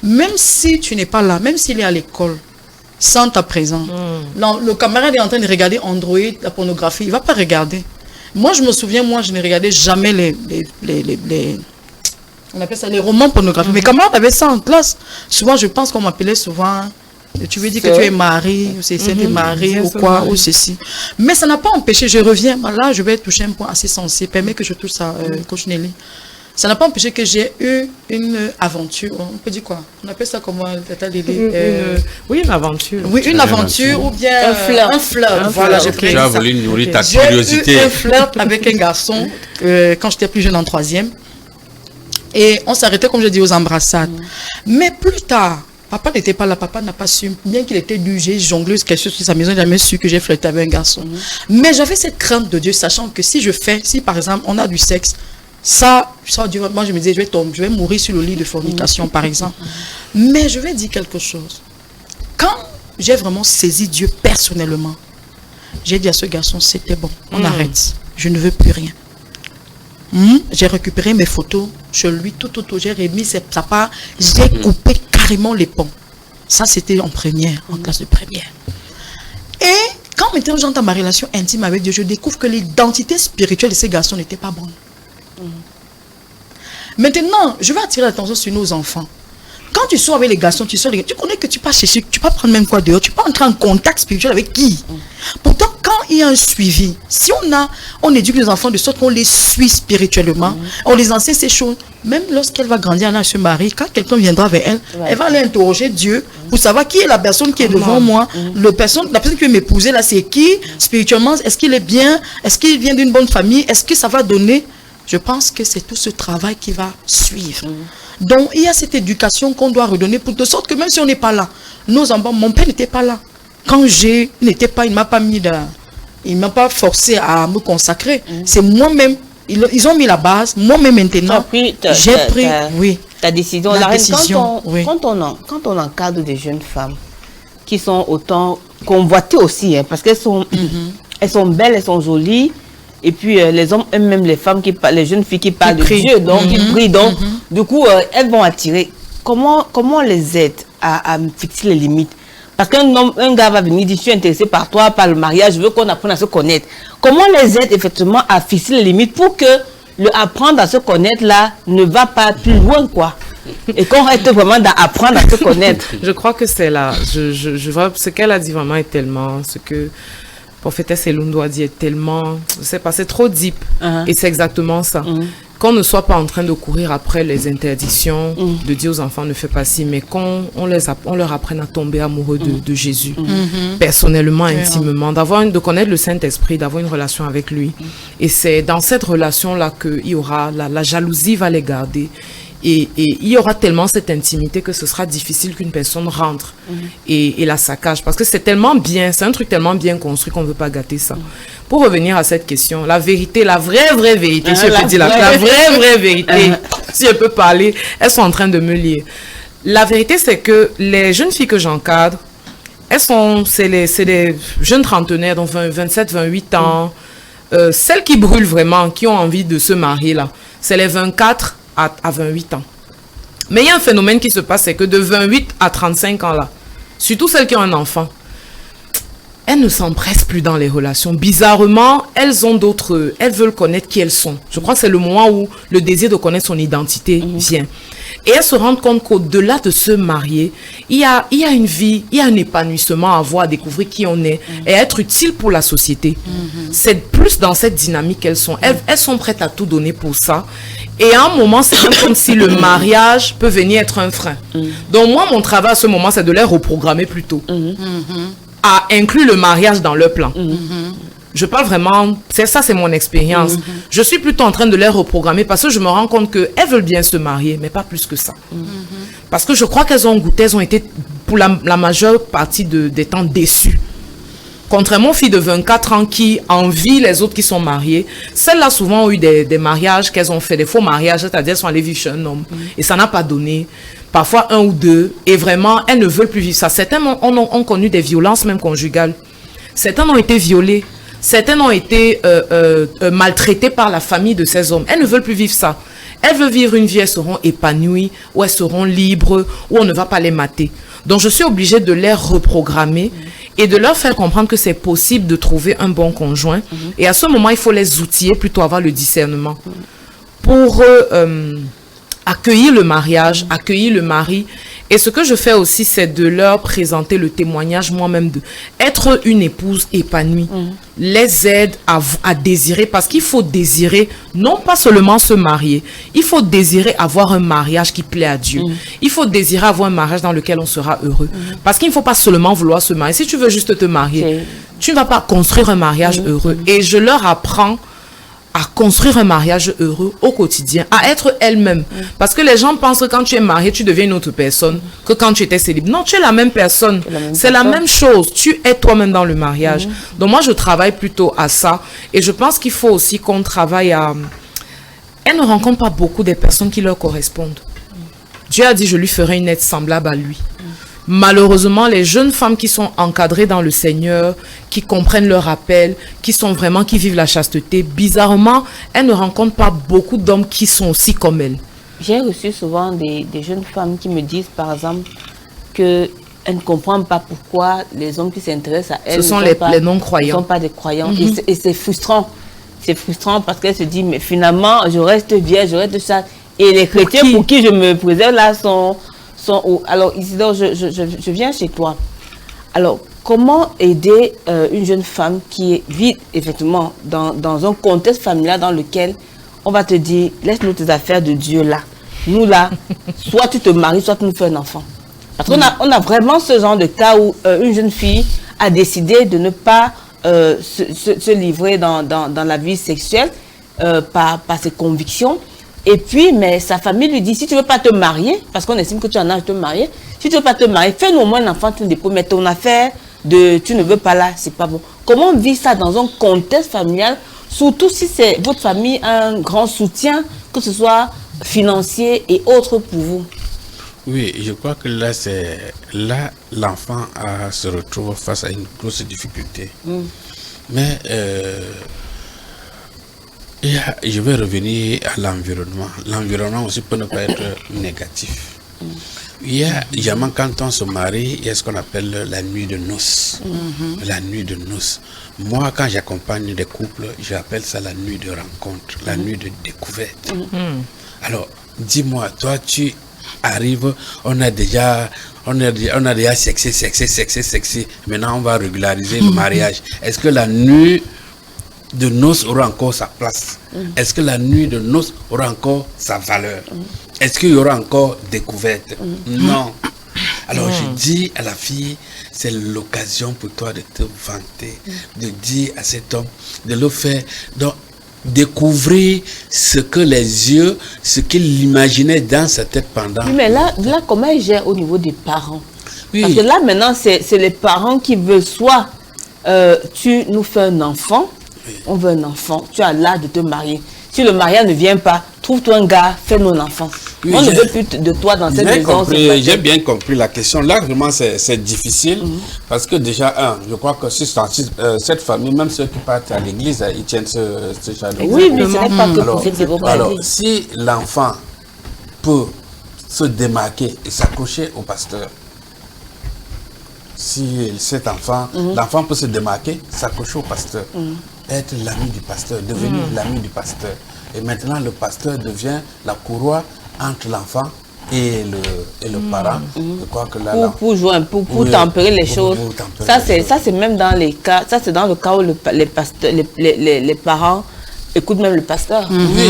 même si tu n'es pas là, même s'il est à l'école, sans ta présence, le camarade est en train de regarder Android, la pornographie, il ne va pas regarder. Moi, je me souviens, je ne regardais jamais on appelle ça les romans pornographiques. Mes camarades avaient ça en classe. Souvent, je pense qu'on m'appelait souvent, tu veux dire que tu es marié, ou c'est marié, ou quoi, ou ceci. Mais ça n'a pas empêché, je reviens, là, je vais toucher un point assez sensible, permets que je touche ça, coach Nelly. Ça n'a pas empêché que j'ai eu une aventure, on peut dire quoi? On appelle ça comment, Tata Lily? Oui, une aventure. Oui, une aventure ou bien un flirt. Voilà, j'ai pris ça. Tu as voulu nourrir ta curiosité. J'ai eu un flirt avec un garçon quand j'étais plus jeune en 3e. Et on s'arrêtait, comme je dis, aux embrassades. Mais plus tard, papa n'était pas là, papa n'a pas su, bien qu'il était jugé, jongleuse, quelque chose sur sa maison, il n'a jamais su que j'ai flirté avec un garçon. Mais j'avais cette crainte de Dieu, sachant que si par exemple, on a du sexe, ça Dieu, moi je me disais, je vais mourir sur le lit de fornication, par exemple. Mais je vais dire quelque chose. Quand j'ai vraiment saisi Dieu personnellement, j'ai dit à ce garçon, c'était bon, on arrête, je ne veux plus rien. J'ai récupéré mes photos chez lui, tout, j'ai remis sa part, j'ai coupé carrément les ponts. Ça, c'était en classe de première. Et quand maintenant j'entends ma relation intime avec Dieu, je découvre que l'identité spirituelle de ces garçons n'était pas bonne. Maintenant, je vais attirer l'attention sur nos enfants. Quand tu sors avec les garçons, tu connais que tu peux chercher, tu peux prendre même quoi dehors, tu peux entrer en contact spirituel avec qui? Pourtant, quand il y a un suivi, si on éduque les enfants de sorte qu'on les suit spirituellement, on les enseigne ces choses, même lorsqu'elle va grandir, elle se marie, quand quelqu'un viendra vers elle, elle va aller interroger Dieu pour savoir qui est la personne qui est devant moi, la personne qui veut m'épouser là, c'est qui, spirituellement, est-ce qu'il est bien, est-ce qu'il vient d'une bonne famille, est-ce que ça va donner? Je pense que c'est tout ce travail qui va suivre. Donc, il y a cette éducation qu'on doit redonner pour de sorte que même si on n'est pas là, nos enfants, mon père n'était pas là. Quand il ne m'a pas forcé à me consacrer. C'est moi-même, ils ont mis la base, moi-même maintenant, j'ai pris ta décision. La décision. Quand on encadre des jeunes femmes qui sont autant convoitées aussi, parce qu'elles sont, elles sont belles, elles sont jolies, et puis les hommes eux-mêmes, les jeunes filles qui parlent de Dieu, donc ils prient, donc du coup elles vont attirer. Comment on les aide à fixer les limites? Parce qu'un gars va venir dire, je suis intéressé par toi, par le mariage, je veux qu'on apprenne à se connaître. Comment on les aide effectivement à fixer les limites pour que le apprendre à se connaître là ne va pas plus loin, quoi? Et qu'on reste vraiment d'apprendre à se connaître. Je crois que c'est là. Je vois ce qu'elle a dit vraiment est tellement ce que prophétesse Elundu a dit est tellement, je sais pas, c'est trop deep. Et c'est exactement ça. Qu'on ne soit pas en train de courir après les interdictions, de dire aux enfants ne fais pas ci, mais qu'on leur apprenne à tomber amoureux de Jésus, personnellement, intimement, de connaître le Saint-Esprit, d'avoir une relation avec lui. Et c'est dans cette relation-là qu'il y aura, la jalousie va les garder. Et il y aura tellement cette intimité que ce sera difficile qu'une personne rentre et la saccage. Parce que c'est tellement bien, c'est un truc tellement bien construit qu'on ne veut pas gâter ça. Pour revenir à cette question, la vérité, la vraie vérité, si je peux dire la vraie vérité, si je peux parler, elles sont en train de me lire. La vérité, c'est que les jeunes filles que j'encadre, c'est des jeunes trentenaires, donc 27, 28 ans. Celles qui brûlent vraiment, qui ont envie de se marier là, c'est les 24 à 28 ans. Mais il y a un phénomène qui se passe, c'est que de 28 à 35 ans là, surtout celles qui ont un enfant, elles ne s'empressent plus dans les relations. Bizarrement, elles veulent connaître qui elles sont. Je crois que c'est le moment où le désir de connaître son identité vient. Et elles se rendent compte qu'au-delà de se marier, il y a une vie, il y a un épanouissement à avoir, à découvrir qui on est et à être utile pour la société. C'est plus dans cette dynamique qu'elles sont. Elles sont prêtes à tout donner pour ça. Et à un moment, c'est comme si le mariage peut venir être un frein. Donc moi, mon travail à ce moment, c'est de les reprogrammer plutôt. À inclure le mariage dans leur plan. Je parle vraiment, c'est mon expérience. Je suis plutôt en train de les reprogrammer parce que je me rends compte qu'elles veulent bien se marier, mais pas plus que ça. Parce que je crois qu'elles ont goûté, elles ont été pour la majeure partie des temps déçues. Contrairement aux filles de 24 ans qui envient les autres qui sont mariées, celles-là souvent ont eu des mariages qu'elles ont fait, des faux mariages, c'est-à-dire elles sont allées vivre chez un homme. Et ça n'a pas donné. Parfois un ou deux. Et vraiment, elles ne veulent plus vivre ça. Certains ont connu des violences même conjugales. Certains ont été violés. Certains ont été maltraités par la famille de ces hommes. Elles ne veulent plus vivre ça. Elles veulent vivre une vie, elles seront épanouies, où elles seront libres, où on ne va pas les mater. Donc je suis obligée de les reprogrammer et de leur faire comprendre que c'est possible de trouver un bon conjoint. Et à ce moment, il faut les outiller, plutôt avoir le discernement. Pour accueillir le mariage, accueillir le mari. Et ce que je fais aussi, c'est de leur présenter le témoignage moi-même être une épouse épanouie. Les aide à désirer, parce qu'il faut désirer non pas seulement se marier, il faut désirer avoir un mariage qui plaît à Dieu. Il faut désirer avoir un mariage dans lequel on sera heureux. Parce qu'il ne faut pas seulement vouloir se marier. Si tu veux juste te marier, tu ne vas pas construire un mariage heureux. Et je leur apprends à construire un mariage heureux au quotidien, à être elle-même. Parce que les gens pensent que quand tu es marié, tu deviens une autre personne que quand tu étais célibataire. Non, tu es la même personne. C'est la même chose. Tu es toi-même dans le mariage. Donc moi, je travaille plutôt à ça. Et je pense qu'il faut aussi qu'on travaille à... Elles ne rencontrent pas beaucoup de personnes qui leur correspondent. Dieu a dit, je lui ferai une aide semblable à lui. Malheureusement, les jeunes femmes qui sont encadrées dans le Seigneur, qui comprennent leur appel, qui vivent la chasteté, bizarrement, elles ne rencontrent pas beaucoup d'hommes qui sont aussi comme elles. J'ai reçu souvent des jeunes femmes qui me disent, par exemple, qu'elles ne comprennent pas pourquoi les hommes qui s'intéressent à elles ce sont les non-croyants. Ne sont pas des croyants. Et c'est frustrant. C'est frustrant parce qu'elles se disent, mais finalement, je reste vierge, je reste ça. Et les chrétiens pour qui je me présente là sont où? Alors, Isidore, je viens chez toi. Alors, comment aider une jeune femme qui vit effectivement dans un contexte familial dans lequel on va te dire, laisse-nous tes affaires de Dieu là. Nous là, soit tu te maries, soit tu nous fais un enfant. Parce qu'on a vraiment ce genre de cas où une jeune fille a décidé de ne pas se livrer dans la vie sexuelle par ses convictions. Et puis, mais sa famille lui dit, si tu ne veux pas te marier, parce qu'on estime que tu en as à te marier, si tu ne veux pas te marier, fais-nous au moins un enfant, tu ne déposes, mais ton affaire tu ne veux pas là, c'est pas bon. Comment on vit ça dans un contexte familial, surtout si c'est votre famille a un grand soutien, que ce soit financier et autre pour vous? Oui, je crois que là, l'enfant se retrouve face à une grosse difficulté. Mais je vais revenir à l'environnement. L'environnement aussi peut ne pas être négatif. Quand on se marie, il y a ce qu'on appelle la nuit de noces. La nuit de noces. Moi, quand j'accompagne des couples, j'appelle ça la nuit de rencontre, la nuit de découverte. Alors, dis-moi, toi, tu arrives, on a déjà sexy. Maintenant, on va régulariser le mariage. Est-ce que la nuit de noces aura encore sa place? Est-ce que la nuit de noces aura encore sa valeur? Est-ce qu'il y aura encore découverte? Non. Alors je dis à la fille, c'est l'occasion pour toi de te vanter, de dire à cet homme, de le faire découvrir ce que les yeux, ce qu'il imaginait dans sa tête pendant. Oui, mais là comment il gère au niveau des parents? Parce que là maintenant c'est les parents qui veulent soit tu nous fais un enfant. On veut un enfant, tu as l'âge de te marier. Si le mariage ne vient pas, trouve-toi un gars, fais-nous un enfant. On ne veut plus de toi dans cette maison. J'ai bien compris la question. Là, vraiment, c'est difficile. Parce que déjà, je crois que cette famille, même ceux qui partent à l'église, ils tiennent ce genre de... Oui, mais ce n'est pas que possible. Alors, si l'enfant peut se démarquer et s'accrocher au pasteur, si cet enfant, l'enfant peut se démarquer, s'accrocher au pasteur, être l'ami du pasteur, devenir l'ami du pasteur. Et maintenant, le pasteur devient la courroie entre l'enfant et le parent. Je crois que là, pour jouer un peu, pour tempérer les choses. Ça, c'est même dans les cas, ça c'est dans le cas où les parents écoutent même le pasteur.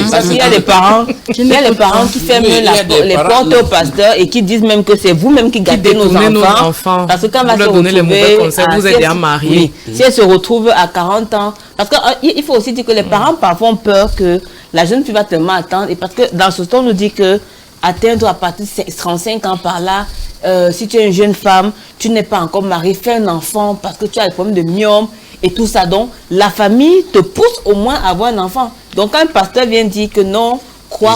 Parce qu'il y a des parents, qui ferment les portes au pasteur et qui disent même que c'est vous-même qui gâtez nos enfants. Parce que quand elle va se retrouver, vous êtes marié. Si elle se retrouve à 40 ans, parce qu'il faut aussi dire que les parents parfois ont peur que la jeune fille va tellement attendre, et parce que dans ce temps on nous dit que atteindre à partir de 35 ans par là, si tu es une jeune femme, tu n'es pas encore mariée, fais un enfant parce que tu as des problèmes de myome et tout ça. Donc, la famille te pousse au moins à avoir un enfant. Donc, quand un pasteur vient dire que non, quoi.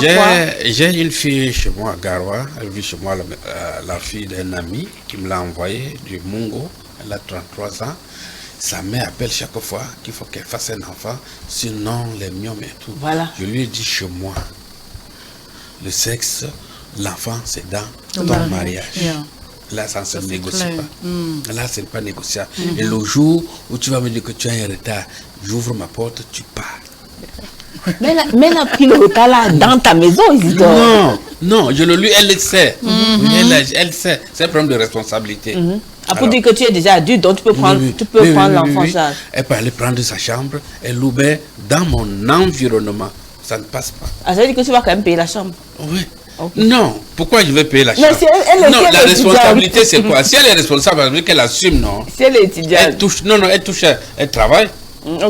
J'ai une fille chez moi à Garoua, elle vit chez moi, la fille d'un ami qui me l'a envoyée du Mungo, elle a 33 ans. Sa mère appelle chaque fois qu'il faut qu'elle fasse un enfant, sinon les myomes et tout. Voilà. Je lui ai dit chez moi, le sexe, l'enfant, c'est dans ton mariage. Là, ça ne se négocie pas. Là, ce n'est pas négociable. Et le jour où tu vas me dire que tu as un retard, j'ouvre ma porte, tu pars. Mais elle a pris le retard là dans ta maison, Isidore. Non, je le lui, elle le sait. Elle sait. C'est un problème de responsabilité. Pour dire que tu es déjà adulte, donc tu peux prendre l'enfant en charge. Elle peut aller prendre sa chambre, elle l'oublie dans mon environnement. Ça ne passe pas. Ah, ça veut dire que tu vas quand même payer la chambre? Oui. Okay. Non, pourquoi je vais payer la chambre? Mais si elle non, la responsabilité c'est quoi? Si elle est responsable, ça veut dire qu'elle assume, non? Si elle est étudiante. Elle touche, elle travaille.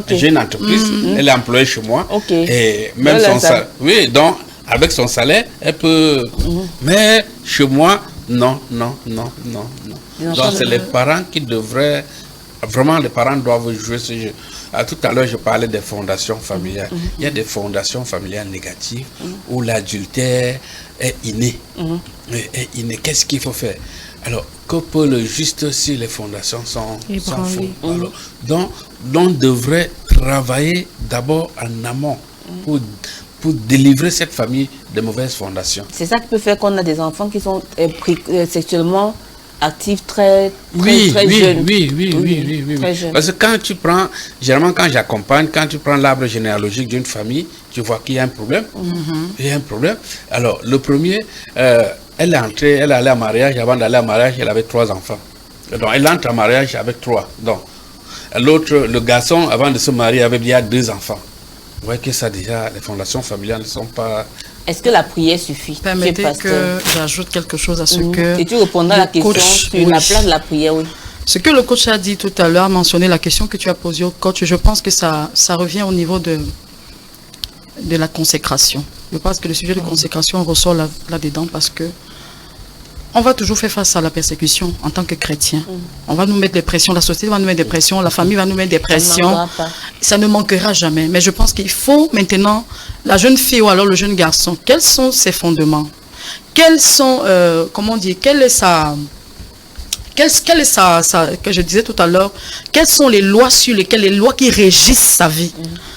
J'ai une entreprise, elle est employée chez moi. Et même son salaire. Oui, donc avec son salaire, elle peut. Mais chez moi, non. Donc c'est les parents qui devraient. Vraiment, les parents doivent jouer ce jeu. Tout à l'heure, je parlais des fondations familiales. Il y a des fondations familiales négatives où l'adultère est inné. Qu'est-ce qu'il faut faire? Alors, que peut le juste si les fondations sont fausses? Donc, on devrait travailler d'abord en amont pour délivrer cette famille de mauvaises fondations. C'est ça qui peut faire qu'on a des enfants qui sont sexuellement actifs très jeunes. Oui. Parce que quand tu prends, généralement quand j'accompagne, quand tu prends l'arbre généalogique d'une famille, tu vois qu'il y a un problème. Il y a un problème. Alors, le premier, elle est entrée, elle allait en mariage, avant d'aller en mariage, elle avait 3 enfants. Donc, elle entre en mariage avec 3. Donc, l'autre, le garçon, avant de se marier, avait bien 2 enfants. Vous voyez que ça déjà, les fondations familiales ne sont pas... Est-ce que la prière suffit? Permettez que j'ajoute quelque chose à ce que... Et tu répondras à la question sur la place de la prière, oui. Ce que le coach a dit tout à l'heure, mentionné la question que tu as posée au coach, je pense que ça revient au niveau de la consécration. Je pense que le sujet de consécration ressort là-dedans parce que on va toujours faire face à la persécution en tant que chrétien. On va nous mettre des pressions, la société va nous mettre des pressions, la famille va nous mettre des pressions. Ça ne manquera jamais. Mais je pense qu'il faut maintenant, la jeune fille ou alors le jeune garçon, quels sont ses fondements? Quels sont, quelle est sa, que je disais tout à l'heure, quelles sont les lois les lois qui régissent sa vie,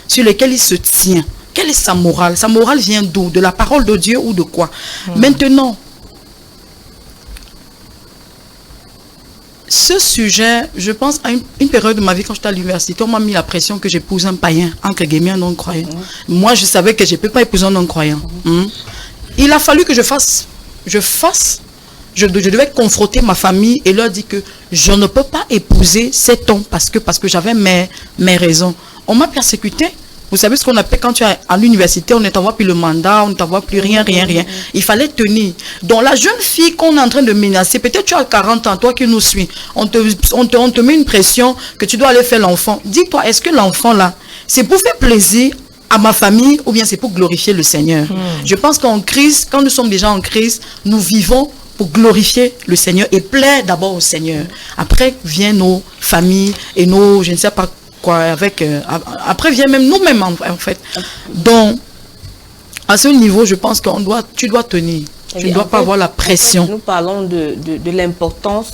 sur lesquelles il se tient? Quelle est sa morale? Sa morale vient d'où? De la parole de Dieu ou de quoi? Maintenant, ce sujet, je pense à une période de ma vie quand j'étais à l'université, on m'a mis la pression que j'épouse un païen, entre guillemets un non-croyant. Moi, je savais que je ne peux pas épouser un non-croyant. Il a fallu que je devais confronter ma famille et leur dire que je ne peux pas épouser cet homme parce que j'avais mes raisons. On m'a persécuté. Vous savez ce qu'on appelle quand tu es à l'université, on ne t'envoie plus le mandat, on ne t'envoie plus rien. Il fallait tenir. Donc la jeune fille qu'on est en train de menacer, peut-être tu as 40 ans, toi qui nous suis, on te met une pression que tu dois aller faire l'enfant. Dis-toi, est-ce que l'enfant là, c'est pour faire plaisir à ma famille ou bien c'est pour glorifier le Seigneur? Je pense qu'en crise, quand nous sommes déjà en crise, nous vivons pour glorifier le Seigneur et plaire d'abord au Seigneur. Après viennent nos familles et nos, je ne sais pas quoi, après vient même nous-mêmes en fait. Donc, à ce niveau, je pense que tu dois tenir. Tu ne dois pas avoir la pression. Nous parlons de l'importance,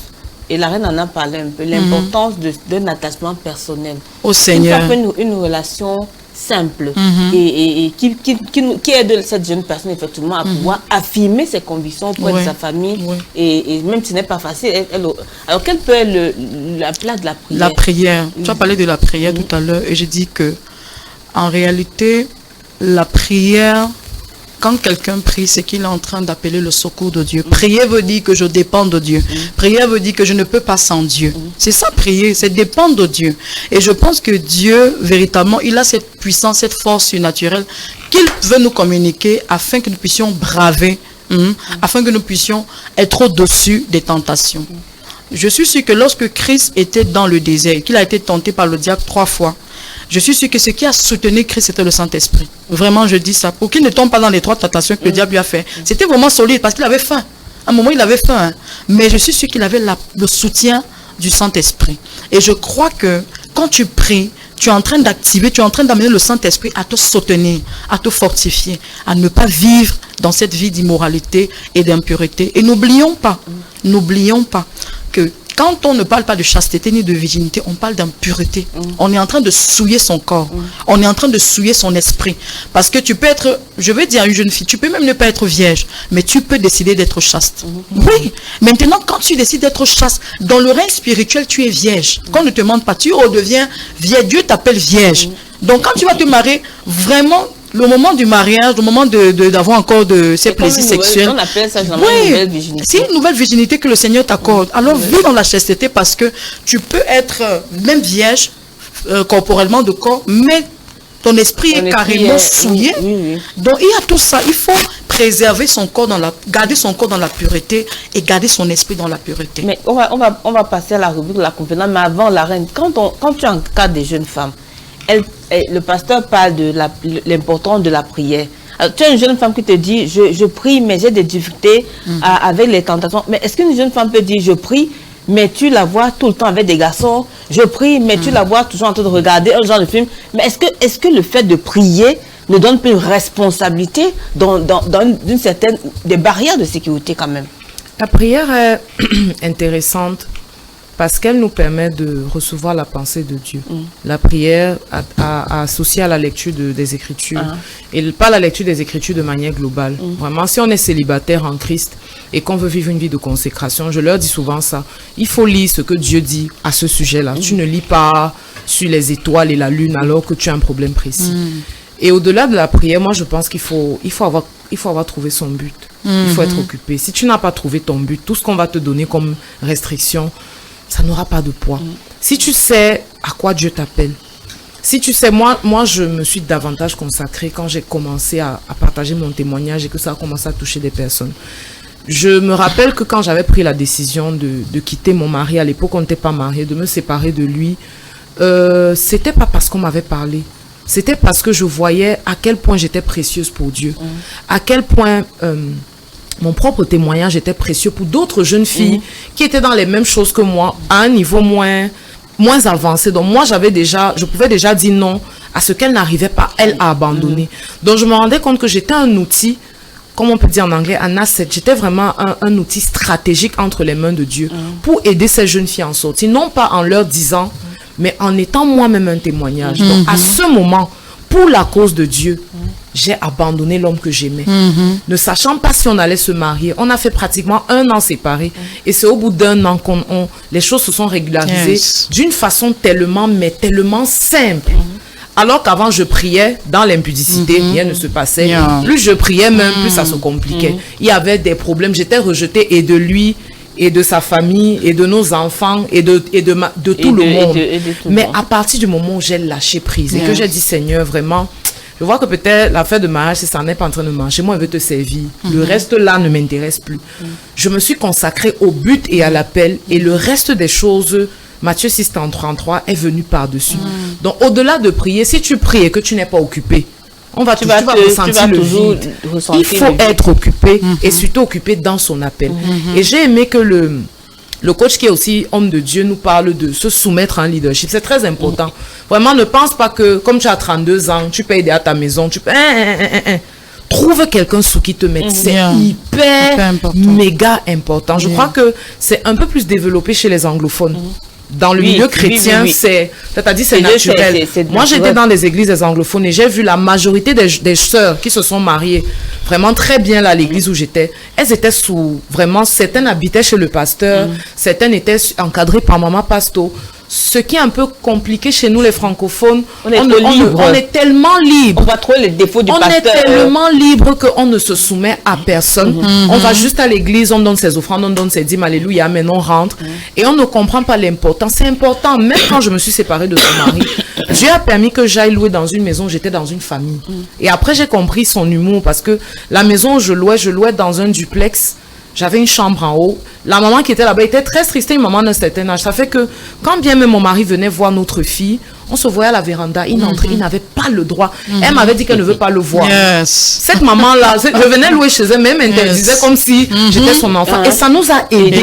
et la reine en a parlé un peu, l'importance d'un attachement personnel. Au Seigneur. Une relation simple et qui aide cette jeune personne effectivement à pouvoir affirmer ses convictions auprès de sa famille et même si ce n'est pas facile, alors quelle peut être la place de la prière? La prière, tu as parlé de la prière tout à l'heure et j'ai dit que en réalité, la prière, quand quelqu'un prie, c'est qu'il est en train d'appeler le secours de Dieu. Prier veut dire que je dépends de Dieu. Prier veut dire que je ne peux pas sans Dieu. C'est ça, prier, c'est dépendre de Dieu. Et je pense que Dieu, véritablement, il a cette puissance, cette force surnaturelle qu'il veut nous communiquer afin que nous puissions braver, afin que nous puissions être au-dessus des tentations. Je suis sûr que lorsque Christ était dans le désert, qu'il a été tenté par le diable 3 fois, je suis sûr que ce qui a soutenu Christ, c'était le Saint-Esprit. Vraiment, je dis ça. Pour qu'il ne tombe pas dans les 3 tentations que le diable lui a fait. C'était vraiment solide parce qu'il avait faim. À un moment, il avait faim. Mais je suis sûr qu'il avait le soutien du Saint-Esprit. Et je crois que quand tu pries, tu es en train d'activer, tu es en train d'amener le Saint-Esprit à te soutenir, à te fortifier, à ne pas vivre dans cette vie d'immoralité et d'impureté. Et n'oublions pas que quand on ne parle pas de chasteté ni de virginité, on parle d'impureté. On est en train de souiller son corps. On est en train de souiller son esprit. Parce que tu peux être, je vais dire à une jeune fille, tu peux même ne pas être vierge, mais tu peux décider d'être chaste. Oui. Maintenant, quand tu décides d'être chaste, dans le règne spirituel, tu es vierge. Qu'on ne te demande pas, tu redeviens vierge. Dieu t'appelle vierge. Donc, quand tu vas te marier, vraiment, le moment du mariage, le moment d'avoir encore de ces plaisirs sexuels. On appelle ça une nouvelle virginité. C'est une nouvelle virginité que le Seigneur t'accorde. Alors, vis dans la chasteté parce que tu peux être même vierge corporellement de corps, mais ton esprit est carrément souillé. Donc, il y a tout ça. Il faut préserver son corps garder son corps dans la pureté et garder son esprit dans la pureté. Mais on va passer à la rubrique de la conférence. Mais avant, la reine, quand tu encadres des jeunes femmes, le pasteur parle de l'importance de la prière. Alors, tu as une jeune femme qui te dit, je prie, mais j'ai des difficultés avec les tentations. Mais est-ce qu'une jeune femme peut dire, je prie, mais tu la vois tout le temps avec des garçons? Je prie, mais tu la vois toujours en train de regarder un genre de film. Mais est-ce que le fait de prier ne donne plus une responsabilité dans une certaine des barrières de sécurité quand même? La prière est intéressante parce qu'elle nous permet de recevoir la pensée de Dieu. La prière associée à la lecture des Écritures. Et pas la lecture des Écritures de manière globale. Vraiment, si on est célibataire en Christ et qu'on veut vivre une vie de consécration, je leur dis souvent ça. Il faut lire ce que Dieu dit à ce sujet-là. Tu ne lis pas sur les étoiles et la lune alors que tu as un problème précis. Et au-delà de la prière, moi je pense qu'il faut avoir trouvé son but. Il faut être occupé. Si tu n'as pas trouvé ton but, tout ce qu'on va te donner comme restriction, ça n'aura pas de poids. Si tu sais à quoi Dieu t'appelle, si tu sais, moi je me suis davantage consacrée quand j'ai commencé à partager mon témoignage et que ça a commencé à toucher des personnes. Je me rappelle que quand j'avais pris la décision de quitter mon mari, à l'époque on n'était pas mariés, de me séparer de lui, c'était pas parce qu'on m'avait parlé. C'était parce que je voyais à quel point j'étais précieuse pour Dieu. À quel point mon propre témoignage était précieux pour d'autres jeunes filles qui étaient dans les mêmes choses que moi, à un niveau moins avancé. Donc moi, je pouvais déjà dire non à ce qu'elle n'arrivait pas, elle, à abandonner. Donc je me rendais compte que j'étais un outil, comme on peut dire en anglais, un asset. J'étais vraiment un outil stratégique entre les mains de Dieu pour aider ces jeunes filles à en sortir. Non pas en leur disant, mais en étant moi-même un témoignage. Donc à ce moment, pour la cause de Dieu, j'ai abandonné l'homme que j'aimais. Ne sachant pas si on allait se marier. On a fait pratiquement 1 an séparés. Et c'est au bout d'1 an que les choses se sont régularisées d'une façon tellement simple. Alors qu'avant, je priais dans l'impudicité, rien ne se passait. Plus je priais même, plus ça se compliquait. Il y avait des problèmes. J'étais rejetée et de lui, et de sa famille, et de nos enfants, et de tout le monde. Mais à partir du moment où j'ai lâché prise et que j'ai dit, Seigneur, vraiment, je vois que peut-être l'affaire de mariage, si ça n'est pas en train de marcher, moi, je veux te servir. Le reste là ne m'intéresse plus. Je me suis consacrée au but et à l'appel, et le reste des choses, Matthieu 6, 33 est venu par-dessus. Donc, au-delà de prier, si tu pries et que tu n'es pas occupé, tu vas ressentir le vide. Il faut être occupé et surtout occupé dans son appel. Et j'ai aimé que le coach qui est aussi homme de Dieu nous parle de se soumettre en leadership. C'est très important. Vraiment, ne pense pas que comme tu as 32 ans, tu peux aider à ta maison. Tu peux... Trouve quelqu'un sous qui te mettre. C'est hyper, méga important. Je crois que c'est un peu plus développé chez les anglophones. dans le milieu chrétien, c'est-à-dire c'est naturel. Moi, j'étais dans les églises des anglophones et j'ai vu la majorité des sœurs qui se sont mariées vraiment très bien là à l'église où j'étais. Elles étaient certaines habitaient chez le pasteur, certaines étaient encadrées par maman pasto. Ce qui est un peu compliqué chez nous les francophones, on est tellement libre. On voit trop les défauts du pasteur. On est tellement libre qu'on ne se soumet à personne. On va juste à l'église, on donne ses offrandes, on donne ses dîmes, alléluia, mais on rentre. Et on ne comprend pas l'importance. C'est important, même quand je me suis séparée de son mari, Dieu a permis que j'aille louer dans une maison, j'étais dans une famille. Et après j'ai compris son humour parce que la maison où je louais dans un duplex. J'avais une chambre en haut. La maman qui était là-bas était très triste, une maman d'un certain âge. Ça fait que quand bien même mon mari venait voir notre fille, on se voyait à la véranda, il n'entrait, il n'avait pas le droit. Elle m'avait dit qu'elle ne veut pas le voir. Cette maman-là, je venais louer chez elle, même interdisait comme si j'étais son enfant. Et ça nous a aidé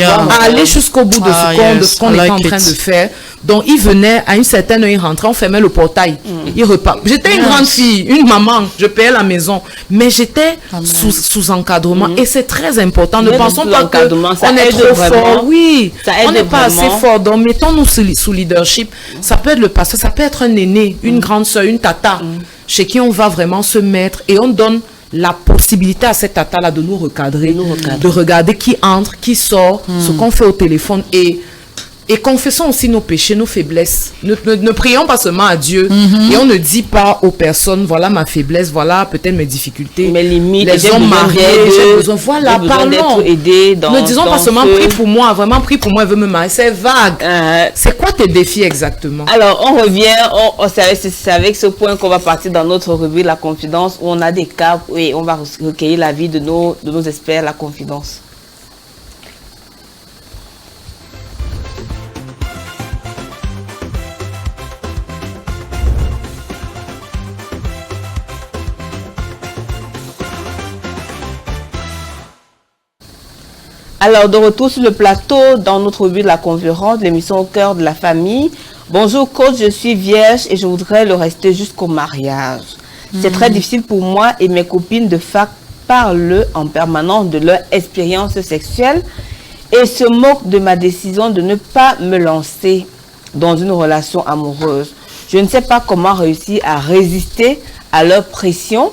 à aller jusqu'au bout de ce qu'on était en train de faire. Donc, il venait, à une certaine heure, il rentrait, on fermait le portail. Il repart. J'étais une grande fille, une maman, je payais la maison. Mais j'étais sous encadrement. Et c'est très important. Ne pensons pas qu'on est trop fort. Oui, on n'est pas assez fort. Donc, mettons-nous sous leadership. Ça peut être le pasteur, ça peut être un aîné, une grande soeur, une tata, chez qui on va vraiment se mettre. Et on donne la possibilité à cette tata-là de nous recadrer, de regarder qui entre, qui sort, ce qu'on fait au téléphone. Et confessons aussi nos péchés, nos faiblesses. Ne prions pas seulement à Dieu. Et on ne dit pas aux personnes, voilà ma faiblesse, voilà peut-être mes difficultés. Mes limites, les hommes mariés, j'ai besoin. Voilà, parlons. Ne disons pas seulement prie pour moi, vraiment prie pour moi, elle veut me marier. C'est vague. C'est quoi tes défis exactement? Alors, on revient, c'est avec ce point qu'on va partir dans notre rubrique La Confidence, où on a des cas et on va recueillir l'avis de nos experts, La Confidence. Alors, de retour sur le plateau, dans notre rubrique de La Conférence, l'émission Au cœur de la famille. Bonjour coach, je suis vierge et je voudrais le rester jusqu'au mariage. C'est très difficile pour moi et mes copines de fac parlent en permanence de leur expérience sexuelle et se moquent de ma décision de ne pas me lancer dans une relation amoureuse. Je ne sais pas comment réussir à résister à leur pression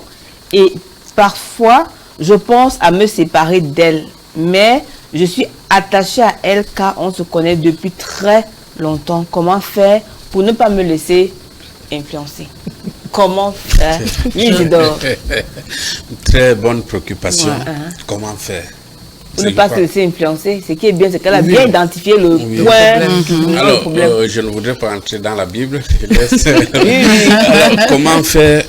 et parfois, je pense à me séparer d'elles. Mais je suis attachée à elle car on se connaît depuis très longtemps. Comment faire pour ne pas me laisser influencer? Comment faire? Très bonne préoccupation. Comment faire? Pour ne pas se laisser influencer. Ce qui est bien, c'est qu'elle a bien identifié le point. Alors, je ne voudrais pas entrer dans la Bible. Alors, comment faire?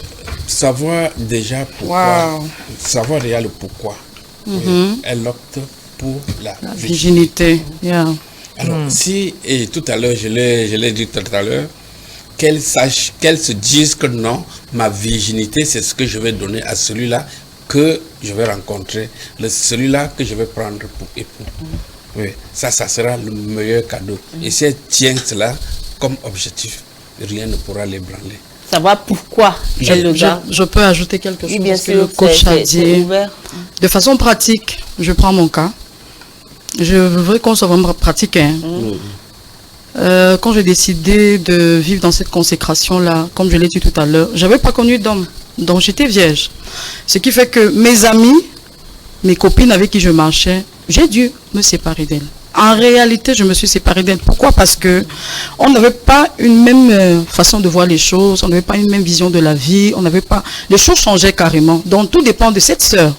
Savoir déjà pourquoi. Savoir déjà le pourquoi. Elle opte pour la virginité. Alors, si, et tout à l'heure, je l'ai dit tout à l'heure, qu'elle se dise que non, ma virginité, c'est ce que je vais donner à celui-là que je vais rencontrer, celui-là que je vais prendre pour époux. Oui, ça sera le meilleur cadeau. Et si elle tient cela comme objectif, rien ne pourra l'ébranler. Savoir pourquoi je peux ajouter quelque chose bien que sûr, le coach a dit. De façon pratique, je prends mon cas. Je voudrais qu'on soit vraiment pratique. Quand j'ai décidé de vivre dans cette consécration-là, comme je l'ai dit tout à l'heure, je n'avais pas connu d'homme. Donc j'étais vierge. Ce qui fait que mes amis, mes copines avec qui je marchais, j'ai dû me séparer d'elles. En réalité, je me suis séparée d'elle. Pourquoi? Parce que on n'avait pas une même façon de voir les choses, on n'avait pas une même vision de la vie, on n'avait pas... Les choses changeaient carrément. Donc, tout dépend de cette sœur.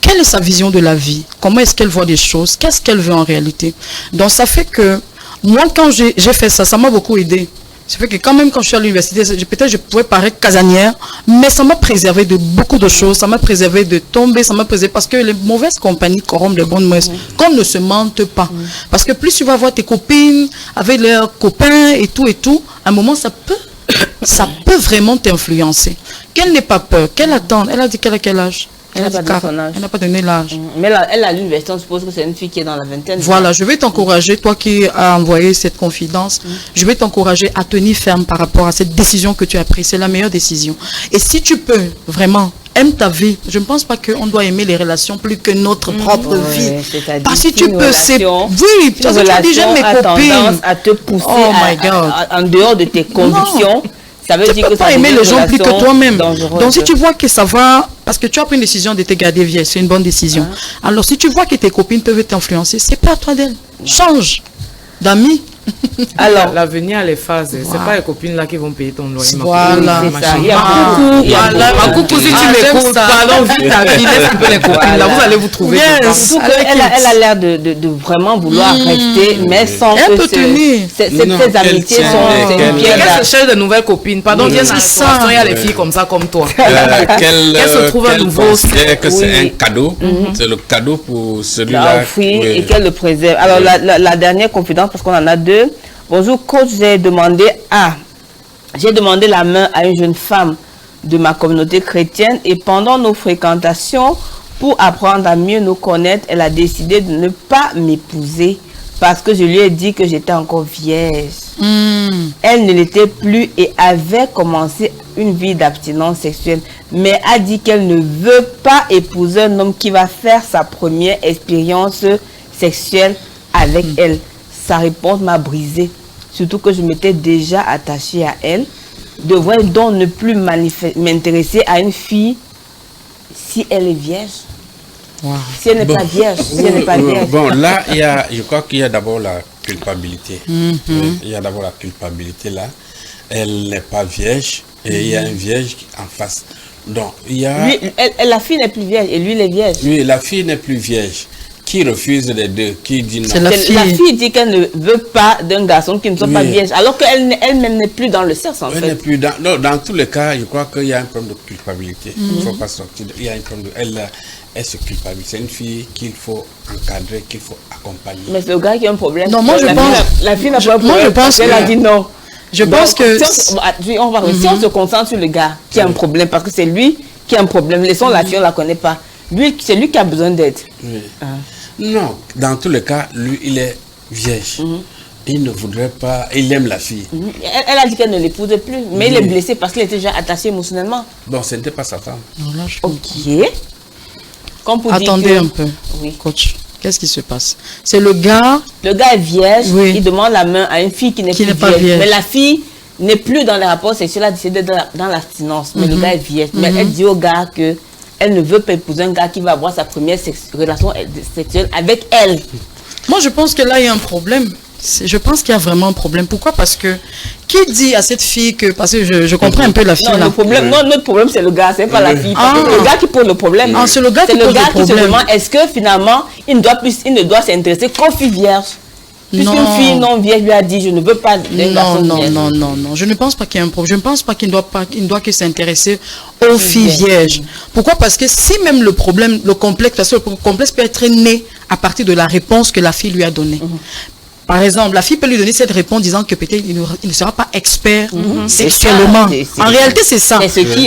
Quelle est sa vision de la vie? Comment est-ce qu'elle voit les choses? Qu'est-ce qu'elle veut en réalité? Donc, ça fait que, moi, quand j'ai fait ça, ça m'a beaucoup aidé. Ça fait que quand même, quand je suis à l'université, peut-être je pouvais paraître casanière, mais ça m'a préservé de beaucoup de choses. Ça m'a préservé de tomber, ça m'a préservé parce que les mauvaises compagnies corrompent les bonnes mœurs. Qu'on ne se mente pas. Parce que plus tu vas voir tes copines avec leurs copains et tout, à un moment, ça peut vraiment t'influencer. Qu'elle n'ait pas peur, qu'elle attende. Elle a dit qu'elle a quel âge? Elle n'a pas donné l'âge. Mais là, elle a l'université, on suppose que c'est une fille qui est dans la vingtaine. Voilà, je vais t'encourager, toi qui as envoyé cette confidence, je vais t'encourager à tenir ferme par rapport à cette décision que tu as prise. C'est la meilleure décision. Et si tu peux vraiment aime ta vie. Je ne pense pas qu'on doit aimer les relations plus que notre propre vie. Parce que tu peux... Oui, parce que tu dis, j'aime mes copines. À te pousser en dehors de tes convictions. Ça veut dire que pas aimer les gens plus que toi-même. Donc si tu vois que ça va, parce que tu as pris une décision de te garder vieille, c'est une bonne décision. Alors si tu vois que tes copines peuvent t'influencer, c'est pas à toi d'elle. Change d'amis. Alors, l'avenir, les phases, c'est pas les copines là qui vont payer ton loyer. Voilà. Coucou, si tu m'écoutes, pardon, vite ta vie, laisse un peu les copines là, vous allez vous trouver. Elle a l'air de vraiment vouloir rester, mais sans que ces amitiés sont une pierre. Elle se cherche de nouvelles copines. Pardon, viens à ça. Il y a les filles comme ça, comme toi. Qu'elle se trouve un nouveau. Que c'est un cadeau. C'est le cadeau pour celui-là. Et qu'elle le préserve. Alors, la dernière confidence, parce qu'on en a deux. Bonjour coach, j'ai demandé la main à une jeune femme de ma communauté chrétienne et pendant nos fréquentations, pour apprendre à mieux nous connaître, elle a décidé de ne pas m'épouser parce que je lui ai dit que j'étais encore vierge. Elle ne l'était plus et avait commencé une vie d'abstinence sexuelle, mais a dit qu'elle ne veut pas épouser un homme qui va faire sa première expérience sexuelle avec elle. Sa réponse m'a brisée, surtout que je m'étais déjà attachée à elle. Devrais donc ne plus m'intéresser à une fille si elle est vierge. Si elle n'est pas vierge, si elle n'est pas vierge. Bon, là, je crois qu'il y a d'abord la culpabilité. Il y a d'abord la culpabilité là. Elle n'est pas vierge et il y a une vierge en face. Donc, il y a... Lui, la fille n'est plus vierge et lui, il est vierge. Oui, la fille n'est plus vierge. Qui refuse les deux? Qui dit non? La fille dit qu'elle ne veut pas d'un garçon qui ne soit pas vierge, alors qu'elle-même n'est plus dans le sexe en fait. Elle n'est plus dans... Non, dans tous les cas, je crois qu'il y a un problème de culpabilité. Il ne faut pas sortir. Il y a un problème de... Elle se culpabilise. C'est une fille qu'il faut encadrer, qu'il faut accompagner. Mais c'est le gars qui a un problème. Non, moi je pense... La fille n'a pas un problème. Moi je pense qu'elle a dit non. Je pense que... Si on se concentre sur le gars qui a un problème, parce que c'est lui qui a un problème, laissons la fille, on ne la connaît pas. C'est lui qui a besoin d'aide. Non, dans tous les cas, lui, il est vierge. Il ne voudrait pas... Il aime la fille. Elle a dit qu'elle ne l'épouse plus, mais il est blessé parce qu'il était déjà attaché émotionnellement. Bon, ce n'était pas sa femme. Non, là, je ok. Attendez un peu, coach. Qu'est-ce qui se passe? C'est le gars... Le gars est vierge, il demande la main à une fille qui n'est plus vierge. Mais la fille n'est plus dans les rapports sexuels, elle a décidé d'être dans l'abstinence. Mais le gars est vierge. Mais elle dit au gars que... Elle ne veut pas épouser un gars qui va avoir sa première relation sexuelle avec elle. Moi, je pense que là, il y a un problème. Je pense qu'il y a vraiment un problème. Pourquoi? Parce que qui dit à cette fille que... Parce que je comprends un peu la fille. Non, notre problème, c'est le gars, c'est pas la fille. C'est le gars qui pose le problème. C'est le gars qui pose le problème. Qui se demande, est-ce que finalement, il ne doit s'intéresser qu'aux filles vierges? Puisqu'une fille non vierge lui a dit, je ne veux pas d'un garçon vierge. Non. Je ne pense pas qu'il y ait un problème. Je ne pense pas qu'il ne doit que s'intéresser aux filles vierges. Pourquoi? Parce que si même le problème, le complexe peut être né à partir de la réponse que la fille lui a donnée. Par exemple, la fille peut lui donner cette réponse disant que peut-être il ne sera pas expert sexuellement. En réalité, c'est ça.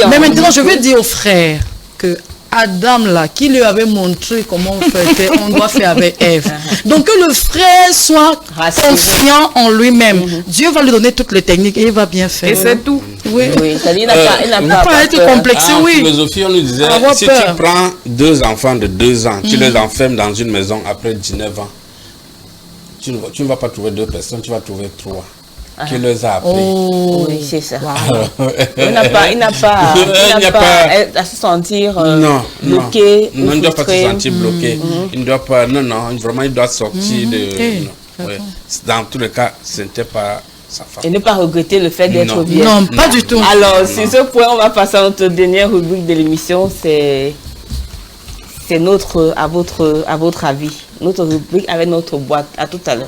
Mais maintenant, je veux dire aux frères que Adam là, qui lui avait montré comment on faisait, on doit faire avec Ève. Donc que le frère soit confiant en lui-même. Dieu va lui donner toutes les techniques et il va bien faire. Et c'est tout. Oui. Il n'a pas être complexé, En philosophie, on nous disait, si tu prends 2 enfants de 2 ans, tu les enfermes dans une maison après 19 ans, tu ne vas pas trouver 2 personnes, tu vas trouver 3. Qui les a appris. Oui, c'est ça. Il n'a pas à se sentir bloqué. Non, il ne doit pas se sentir bloqué. Il ne doit pas, vraiment, il doit sortir de... Dans tous les cas, ce n'était pas sa femme. Et ne pas regretter le fait d'être vierge. Non, pas du tout. Alors, sur ce point, on va passer à notre dernière rubrique de l'émission. C'est à votre avis. Notre rubrique avec notre boîte. À tout à l'heure.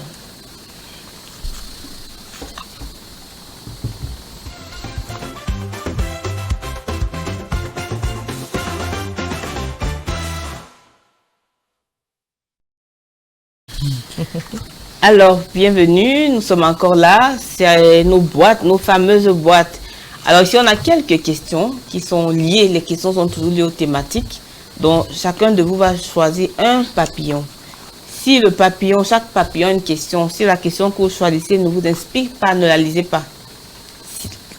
Alors, bienvenue, nous sommes encore là, c'est nos boîtes, nos fameuses boîtes. Alors ici, on a quelques questions qui sont liées, les questions sont toujours liées aux thématiques. Donc, chacun de vous va choisir un papillon. Si le papillon, chaque papillon a une question, si la question que vous choisissez ne vous inspire pas, ne la lisez pas.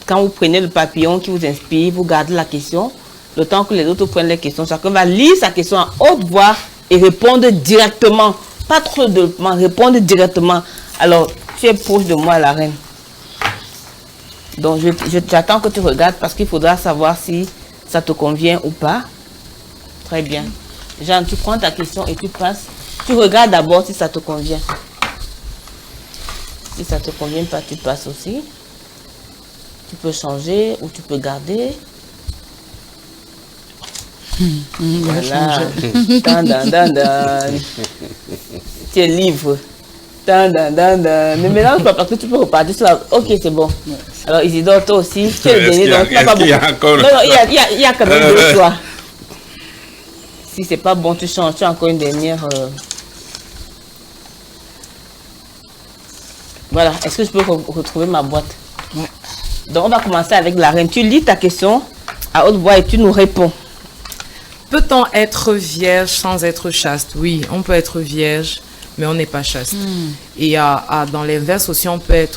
Quand vous prenez le papillon qui vous inspire, vous gardez la question. le temps que les autres prennent les questions. Chacun va lire sa question à haute voix et répondre directement. Pas trop de répondre directement. Alors, tu es proche de moi, la reine. Donc, j'attends que tu regardes parce qu'il faudra savoir si ça te convient ou pas. Très bien. Jeanne, tu prends ta question et tu passes. Tu regardes d'abord si ça te convient. Si ça te convient pas, tu passes aussi. Tu peux changer ou tu peux garder. Voilà. Tu es libre. Ne mélange pas parce que tu peux repartir sur la... Ok, c'est bon. Alors Isidore, toi aussi, tu es le dernier, donc tu n'as pas beaucoup. Non, il y a quand même deux choix. Si c'est pas bon, tu changes. Tu as encore une dernière... Voilà. Est-ce que je peux retrouver ma boîte? Ouais. Donc, on va commencer avec la reine. Tu lis ta question à haute voix et tu nous réponds. Peut-on être vierge sans être chaste? Oui, on peut être vierge, mais on n'est pas chaste. Et dans l'inverse aussi, on peut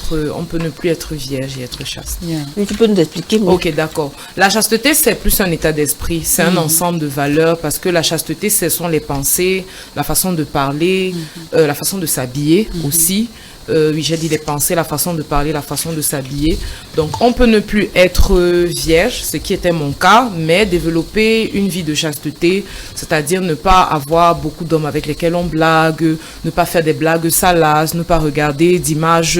ne plus être vierge et être chaste. Yeah. Oui, tu peux nous expliquer? Ok, d'accord. La chasteté, c'est plus un état d'esprit. C'est un ensemble de valeurs parce que la chasteté, ce sont les pensées, la façon de parler, la façon de s'habiller aussi. Oui, j'ai dit les pensées, la façon de parler, la façon de s'habiller. Donc, on peut ne plus être vierge, ce qui était mon cas, mais développer une vie de chasteté, c'est-à-dire ne pas avoir beaucoup d'hommes avec lesquels on blague, ne pas faire des blagues salaces, ne pas regarder d'images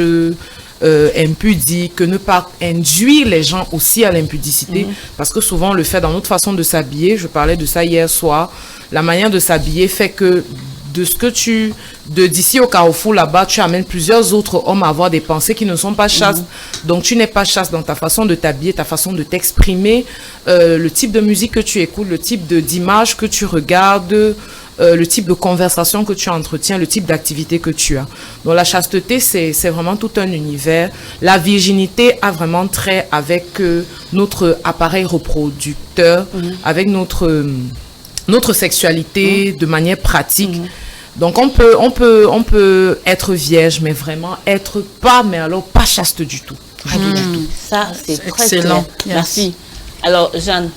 impudiques, ne pas induire les gens aussi à l'impudicité, parce que souvent, on le fait dans notre façon de s'habiller. Je parlais de ça hier soir. La manière de s'habiller fait que d'ici au Carrefour là-bas, tu amènes plusieurs autres hommes à avoir des pensées qui ne sont pas chastes. Donc tu n'es pas chaste dans ta façon de t'habiller, ta façon de t'exprimer, le type de musique que tu écoutes, le type d'image que tu regardes, le type de conversation que tu entretiens, le type d'activité que tu as. Donc la chasteté, c'est vraiment tout un univers. La virginité a vraiment trait avec notre appareil reproducteur, avec notre sexualité de manière pratique. Donc on peut être vierge, mais vraiment être pas chaste du tout. Ça, c'est très excellent. Yes. Merci. Alors, Jeanne.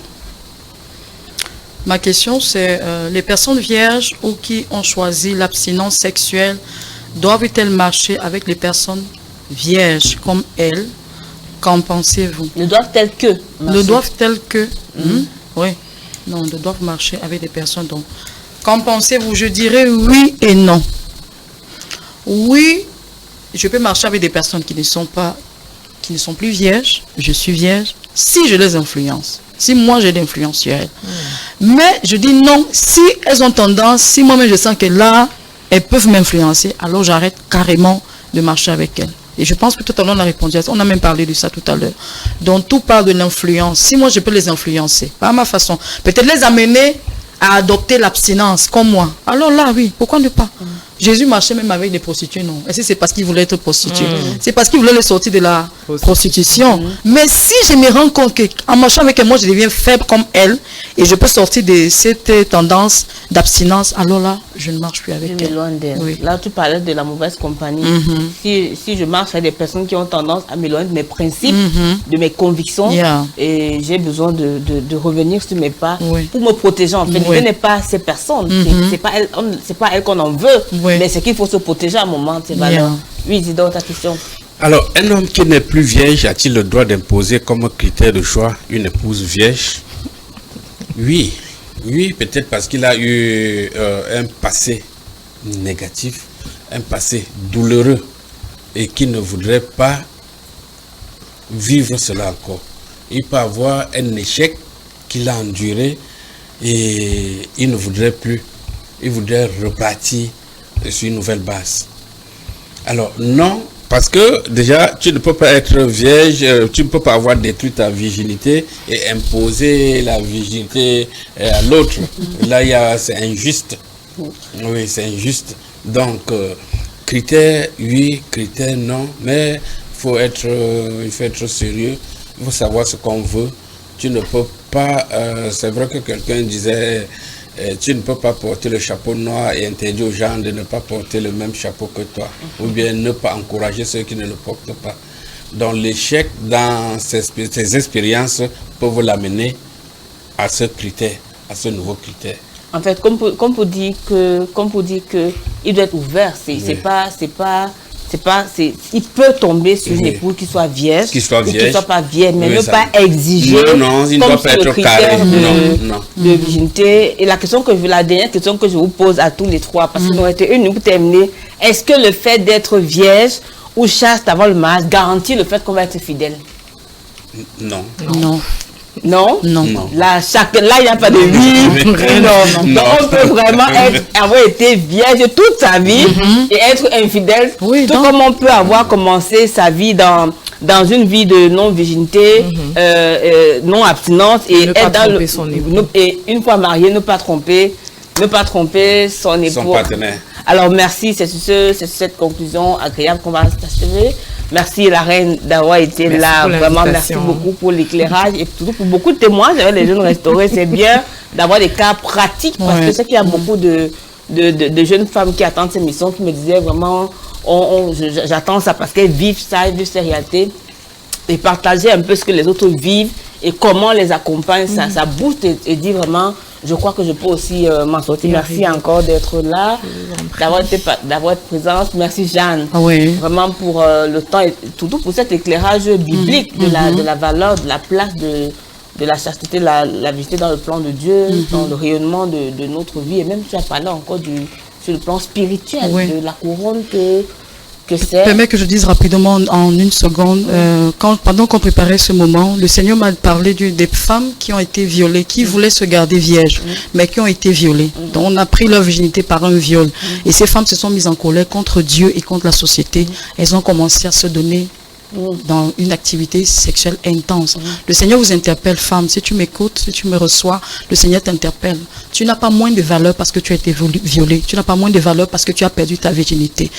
Ma question, c'est les personnes vierges ou qui ont choisi l'abstinence sexuelle doivent-elles marcher avec les personnes vierges comme elles? Qu'en pensez-vous? Ne doivent-elles que? Ne doivent-elles que? Oui. Non, ils doivent marcher avec des personnes. Donc, qu'en pensez-vous? Je dirais oui et non. Oui, je peux marcher avec des personnes qui ne sont plus vierges. Je suis vierge. Si je les influence, si moi j'ai l'influence sur elles. Mais je dis non, si elles ont tendance, si moi-même je sens que là, elles peuvent m'influencer, alors j'arrête carrément de marcher avec elles. Et je pense que tout à l'heure on a répondu à ça, on a même parlé de ça tout à l'heure. Donc tout parle de l'influence. Si moi je peux les influencer, par ma façon, peut-être les amener à adopter l'abstinence comme moi. Alors là, oui, pourquoi ne pas? Jésus marchait même avec des prostituées, non? Est-ce que c'est parce qu'il voulait être prostitué? C'est parce qu'il voulait les sortir de la prostitution. Mais si je me rends compte qu'en marchant avec elle, moi je deviens faible comme elle, et je peux sortir de cette tendance d'abstinence, alors là, je ne marche plus avec elle. Loin d'elle. Oui. Là, tu parlais de la mauvaise compagnie. Si je marche avec des personnes qui ont tendance à m'éloigner de mes principes, de mes convictions, et j'ai besoin de revenir sur mes pas pour me protéger. En fait, ce n'est pas ces personnes, c'est pas elles qu'on en veut. Mais c'est qu'il faut se protéger à un moment. Oui, dis donc ta question. Alors, un homme qui n'est plus vierge a-t-il le droit d'imposer comme critère de choix une épouse vierge? Oui, peut-être parce qu'il a eu un passé négatif, un passé douloureux et qu'il ne voudrait pas vivre cela encore. Il peut avoir un échec qu'il a enduré et il ne voudrait plus. Il voudrait repartir sur une nouvelle base. Alors non, parce que déjà tu ne peux pas être vierge, tu ne peux pas avoir détruit ta virginité et imposer la virginité à l'autre. Là c'est injuste. Oui, c'est injuste. Donc critère oui, critère non, mais il faut être sérieux. Il faut savoir ce qu'on veut. Tu ne peux pas, c'est vrai que quelqu'un disait, tu ne peux pas porter le chapeau noir et interdire aux gens de ne pas porter le même chapeau que toi, ou bien ne pas encourager ceux qui ne le portent pas. Donc l'échec dans ces expériences peuvent l'amener à ce critère, à ce nouveau critère. En fait, comme pour dire que il doit être ouvert, il peut tomber sur une épouse qui soit vierge, ou qui soit pas vierge, mais ne pas exiger il ne doit pas être carré. De virginité. Et la dernière question que je vous pose à tous les trois, parce qu'il nous reste une pour terminer, est-ce que le fait d'être vierge ou chaste avant le mariage garantit le fait qu'on va être fidèle? Non. Non? Non. Là, il n'y a pas de oui. Non. Donc, on peut vraiment avoir été vierge toute sa vie et être infidèle. Oui, tout comme on peut avoir commencé sa vie dans une vie de non-virginité, non-abstinence et être dans et une fois marié, ne pas tromper son époux. Son partenaire. Alors, merci. C'est sur cette conclusion agréable qu'on va s'achever. Merci la reine d'avoir été là. Vraiment, merci beaucoup pour l'éclairage et surtout pour beaucoup de témoignages avec les jeunes restaurés. C'est bien d'avoir des cas pratiques parce que je sais qu'il y a beaucoup de jeunes femmes qui attendent ces missions, qui me disaient vraiment, j'attends ça parce qu'elles vivent ça, elles vivent ces réalités. Et partager un peu ce que les autres vivent et comment on les accompagne, ça booste et dit vraiment, je crois que je peux aussi m'en sortir. Merci encore d'être là, d'avoir été présente. Merci Jeanne, vraiment pour le temps et surtout pour cet éclairage biblique de la valeur, de la place de la chasteté, la vérité dans le plan de Dieu, dans le rayonnement de notre vie. Et même tu as parlé encore sur le plan spirituel, de la couronne que c'est. Permets que je dise rapidement en une seconde, pendant qu'on préparait ce moment, le Seigneur m'a parlé des femmes qui ont été violées, qui voulaient se garder vierges, mais qui ont été violées. Donc on a pris leur virginité par un viol. Et ces femmes se sont mises en colère contre Dieu et contre la société. Elles ont commencé à se donner dans une activité sexuelle intense. Le Seigneur vous interpelle, femme. Si tu m'écoutes, si tu me reçois, le Seigneur t'interpelle. Tu n'as pas moins de valeur parce que tu as été violée. Tu n'as pas moins de valeur parce que tu as perdu ta virginité.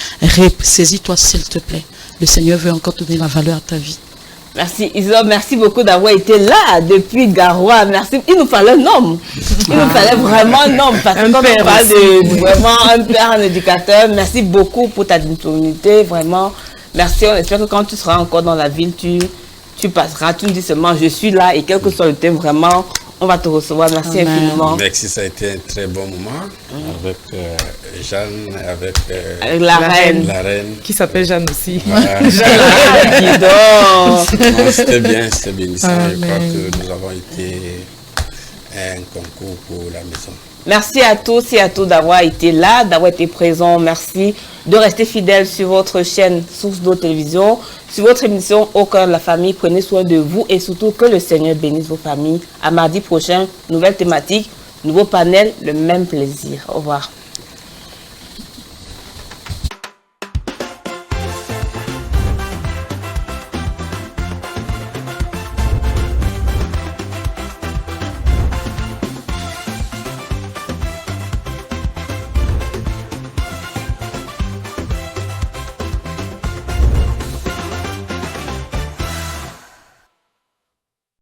Saisis-toi, s'il te plaît. Le Seigneur veut encore te donner la valeur à ta vie. Merci Iso, merci beaucoup d'avoir été là depuis Garoua. Merci. Il nous fallait un homme. Il nous fallait vraiment un homme parce que comme on parle de vraiment un père, un éducateur. Merci beaucoup pour ta disponibilité, vraiment. Merci, on espère que quand tu seras encore dans la ville, tu passeras, tu nous dis seulement je suis là et quel que soit le thème, vraiment, on va te recevoir. Merci infiniment. Merci, ça a été un très bon moment avec Jeanne, avec la reine. Qui s'appelle Jeanne aussi. Voilà. C'était bien ici. Je crois que nous avons été un concours pour la maison. Merci à tous et à toutes d'avoir été là, d'avoir été présents. Merci de rester fidèles sur votre chaîne Source d'eau télévision, sur votre émission Au cœur de la famille. Prenez soin de vous et surtout que le Seigneur bénisse vos familles. À mardi prochain, nouvelle thématique, nouveau panel, le même plaisir. Au revoir.